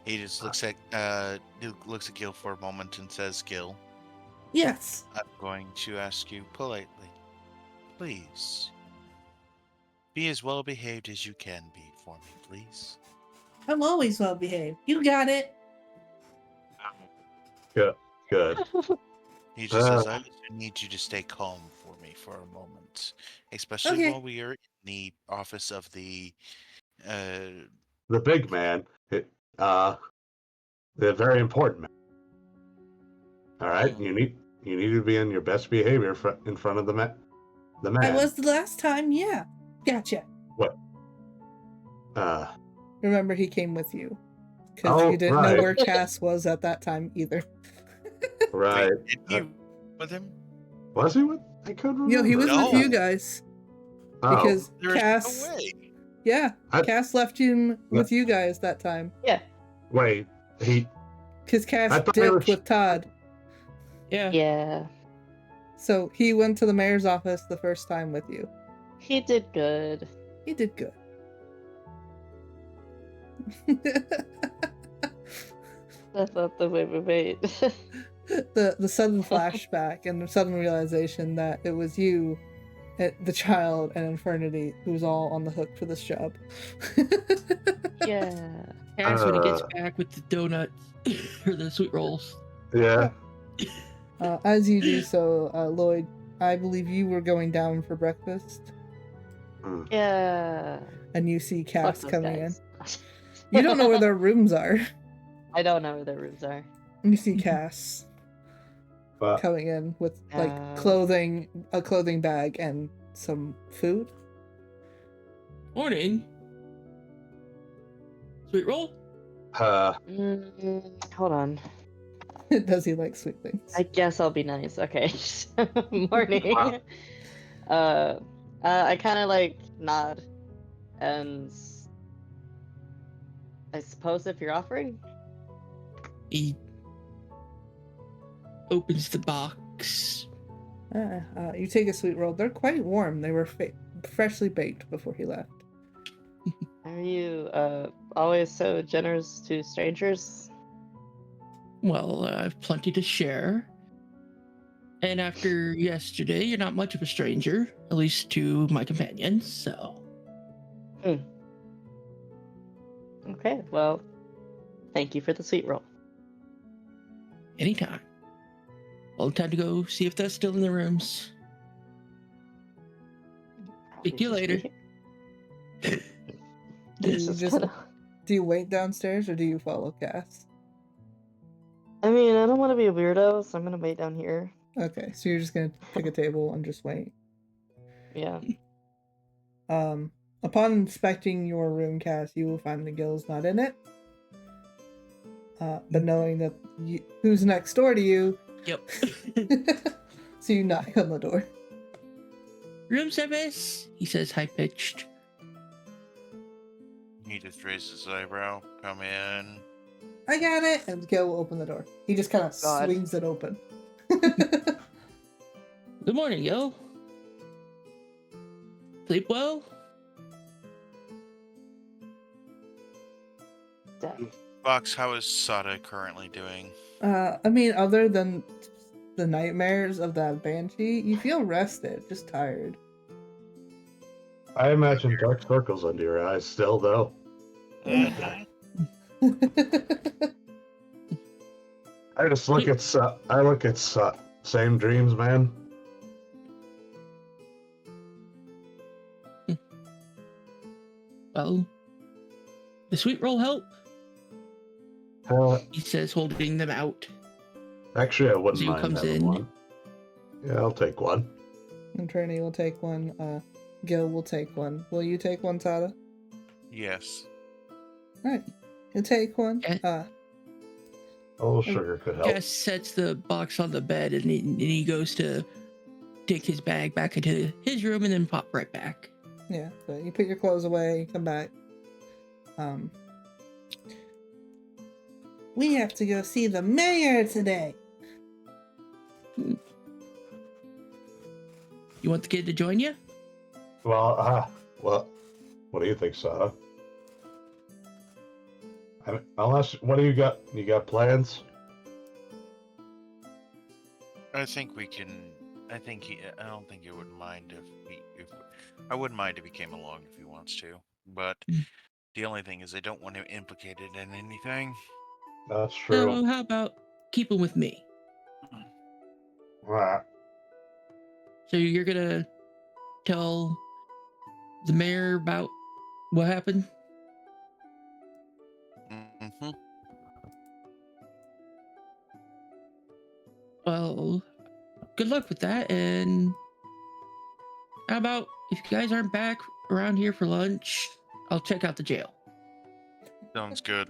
He just looks at Gil for a moment and says, "Gil,
Yes.
I'm going to ask you politely, please, be as well behaved as you can be for me, please."
I'm always well behaved. You got it.
Good.
He just says, "I just need you to stay calm for me for a moment, especially
Okay.
while we are in the office of the
The big man. The very important man. All right. You need to be in your best behavior in front of the man.
I was the last time. Yeah. Gotcha.
What?
Remember, he came with you because you didn't know where Cass was at that time either.
Right.
Wait, did you with him?
Was he with? I couldn't remember.
Yo, he was with
No.
you guys
Oh.
because
There's
Cass.
no way.
Yeah,
I-
Cass left him with you guys that time
Yeah.
Wait. He.
because Cass
I thought
dipped
they were-
with Todd.
Yeah.
Yeah.
So he went to the mayor's office the first time with you.
He did good.
He did good.
That's not the way we made.
the sudden flashback and the sudden realization that it was you, the child, and Infernity who was all on the hook for this job.
Yeah.
Cass when he gets back with the donuts or the sweet rolls.
Yeah.
As you do so, Lloyd, I believe you were going down for breakfast,
Yeah.
and you see
Fuck
Cass
those
coming in.
guys.
You don't know where their rooms are.
I don't know where their rooms are.
You see Cass
But
coming in with like
Uh.
clothing, a clothing bag, and some food.
Morning. Sweet roll?
Hold on.
Does he like sweet things?
I guess I'll be nice. Okay. Morning.
Wow.
I kind of like nod, and I suppose if you're offering,
He opens the box.
You take a sweet roll. They're quite warm. They were freshly baked before he left.
are you always so generous to strangers?
Well, I have plenty to share. And after yesterday, you're not much of a stranger, at least to my companions, so.
Okay, well, thank you for the sweet roll.
Anytime. Well, time to go see if they're still in the rooms. Speak to you later.
Do
It's
you
just
just
kinda-
do you wait downstairs or do you follow Cass?
I mean, I don't want to be a weirdo, so I'm gonna wait down here.
Okay, so you're just gonna pick a table and just wait.
Yeah.
Upon inspecting your room, Cass, you will find the Gil's not in it. But knowing that who's next door to you,
Yep.
so you knock on the door.
Room service, he says high pitched.
He just raises his eyebrow. Come in.
I got it! And Gil will open the door. He just kind of
God.
swings it open.
Good morning, yo. Sleep well?
Fox, how is Sada currently doing?
I mean, other than the nightmares of that banshee, you feel rested, just tired.
I imagine dark circles under your eyes still, though.
Mhm.
I just look at same dreams, man.
Well, the sweet roll help? He says, holding them out.
Actually, I wouldn't
Zoo
mind
comes
having
in.
one. Yeah, I'll take one.
And Trinity will take one. Gil will take one. Will you take one, Sada?
Yes.
Alright. You'll take one.
Yeah.
A little sugar could help.
Jess sets the box on the bed and he goes to take his bag back into his room and then pop right back.
Yeah, so you put your clothes away, you come back. We have to go see the mayor today.
You want the kid to join you?
Well, what do you think, Sada? What do you got? You got plans?
I think we can. I don't think he would mind I wouldn't mind if he came along if he wants to. But the only thing is, I don't want him implicated in anything.
That's true.
So how about keep him with me?
Ah,
So you're gonna tell the mayor about what happened?
Mm-hmm.
Well, good luck with that. And how about if you guys aren't back around here for lunch, I'll check out the jail.
Sounds good.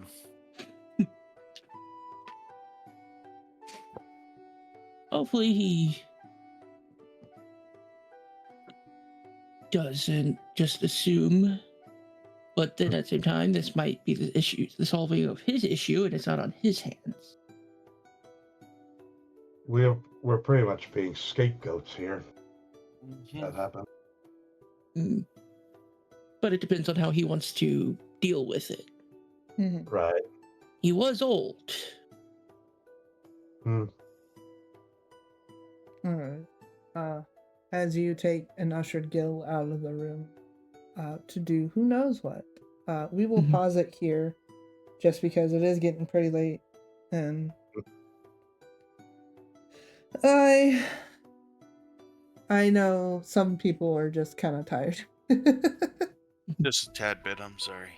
Hopefully he doesn't just assume. But then at the same time, this might be the solving of his issue, and it's not on his hands.
we're pretty much being scapegoats here.
Mhm.
That happened.
But it depends on how he wants to deal with it.
Mhm.
Right.
He was old.
Alright. As you take and ushered Gil out of the room to do who knows what, we will pause it here just because it is getting pretty late and I know some people are just kind of tired.
Just a tad bit. I'm sorry.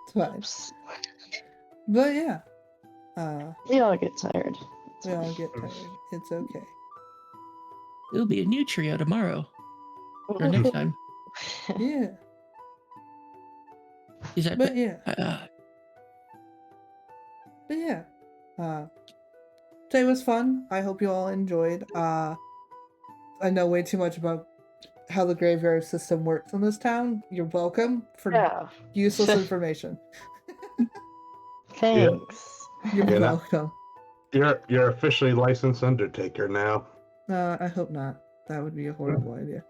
It's fine.
Oops.
But yeah,
We all get tired. It's
we all
fine.
get tired. It's okay.
It'll be a new trio tomorrow or next time.
Yeah,
Is that?
but yeah, today was fun. I hope you all enjoyed. I know way too much about how the graveyard system works in this town. You're welcome for
Yeah.
useless information.
Thanks.
You're
Yeah.
welcome.
You're officially licensed undertaker now.
I hope not. That would be a horrible idea.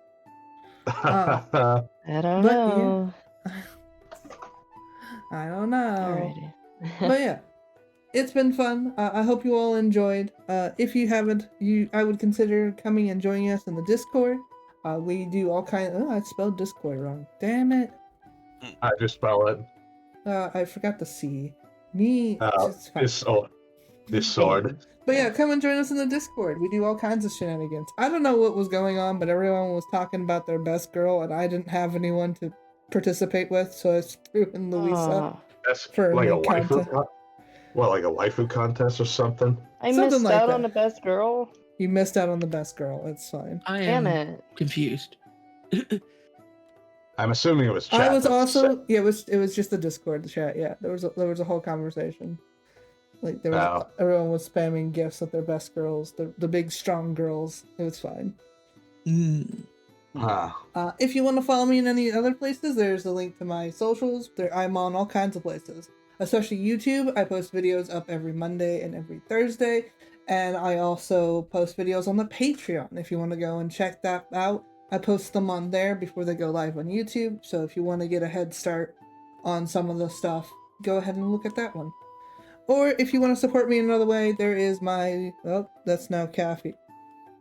I don't
But
know.
I don't know.
Alrighty.
But yeah, it's been fun. I hope you all enjoyed. If you haven't, I would consider coming and joining us in the Discord. We do all kinds. Oh, I spelled Discord wrong. Damn it.
I just spell it.
I forgot the C. Me. It's fine.
This sword.
But yeah, come and join us in the Discord. We do all kinds of shenanigans. I don't know what was going on, but everyone was talking about their best girl, and I didn't have anyone to participate with, so I threw in Louisa.
Aw,
That's
For
like a
main
waifu.
content.
Like a waifu contest or something.
I
Something
missed
like
out
that.
on the best girl.
You missed out on the best girl. It's fine.
I
Damn
am
it.
confused.
I'm assuming it was chat.
I was
but
also it was just the Discord chat. Yeah, there was a whole conversation. Like there was everyone was spamming gifs of their best girls, the big strong girls. It was fine. If you want to follow me in any other places, there's a link to my socials. I'm on all kinds of places, especially YouTube. I post videos up every Monday and every Thursday, and I also post videos on the Patreon. If you want to go and check that out, I post them on there before they go live on YouTube. So if you want to get a head start on some of the stuff, go ahead and look at that one. Or if you want to support me in another way, there is my that's now Caffey.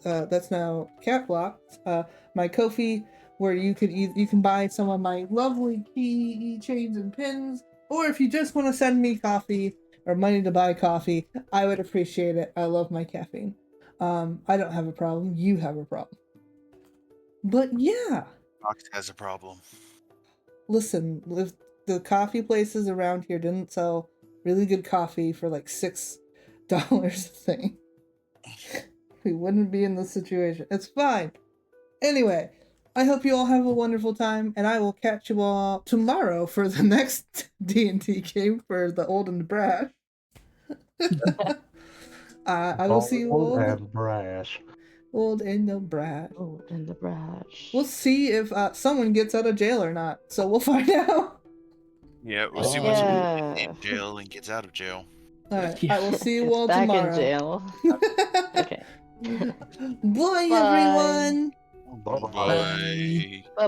That's now Cat Blocks. My Ko-fi, where you can buy some of my lovely keychains and pins. Or if you just want to send me coffee or money to buy coffee, I would appreciate it. I love my caffeine. I don't have a problem. You have a problem. But yeah.
Fox has a problem.
Listen, if the coffee places around here didn't sell really good coffee for like $6 a thing, we wouldn't be in this situation. It's fine. Anyway, I hope you all have a wonderful time, and I will catch you all tomorrow for the next D&D game for the Old and the Brash. I will see you all.
Old and brash.
Old and the Brash.
Old and the Brash.
We'll see if someone gets out of jail or not. So we'll find out.
Yeah, we'll see
Oh,
what's
yeah.
in jail and gets out of jail.
Alright,
Yeah.
I will see you
It's
all
back
tomorrow.
in jail. Okay.
Bye, everyone.
Bye-bye.
Bye.
Bye bye.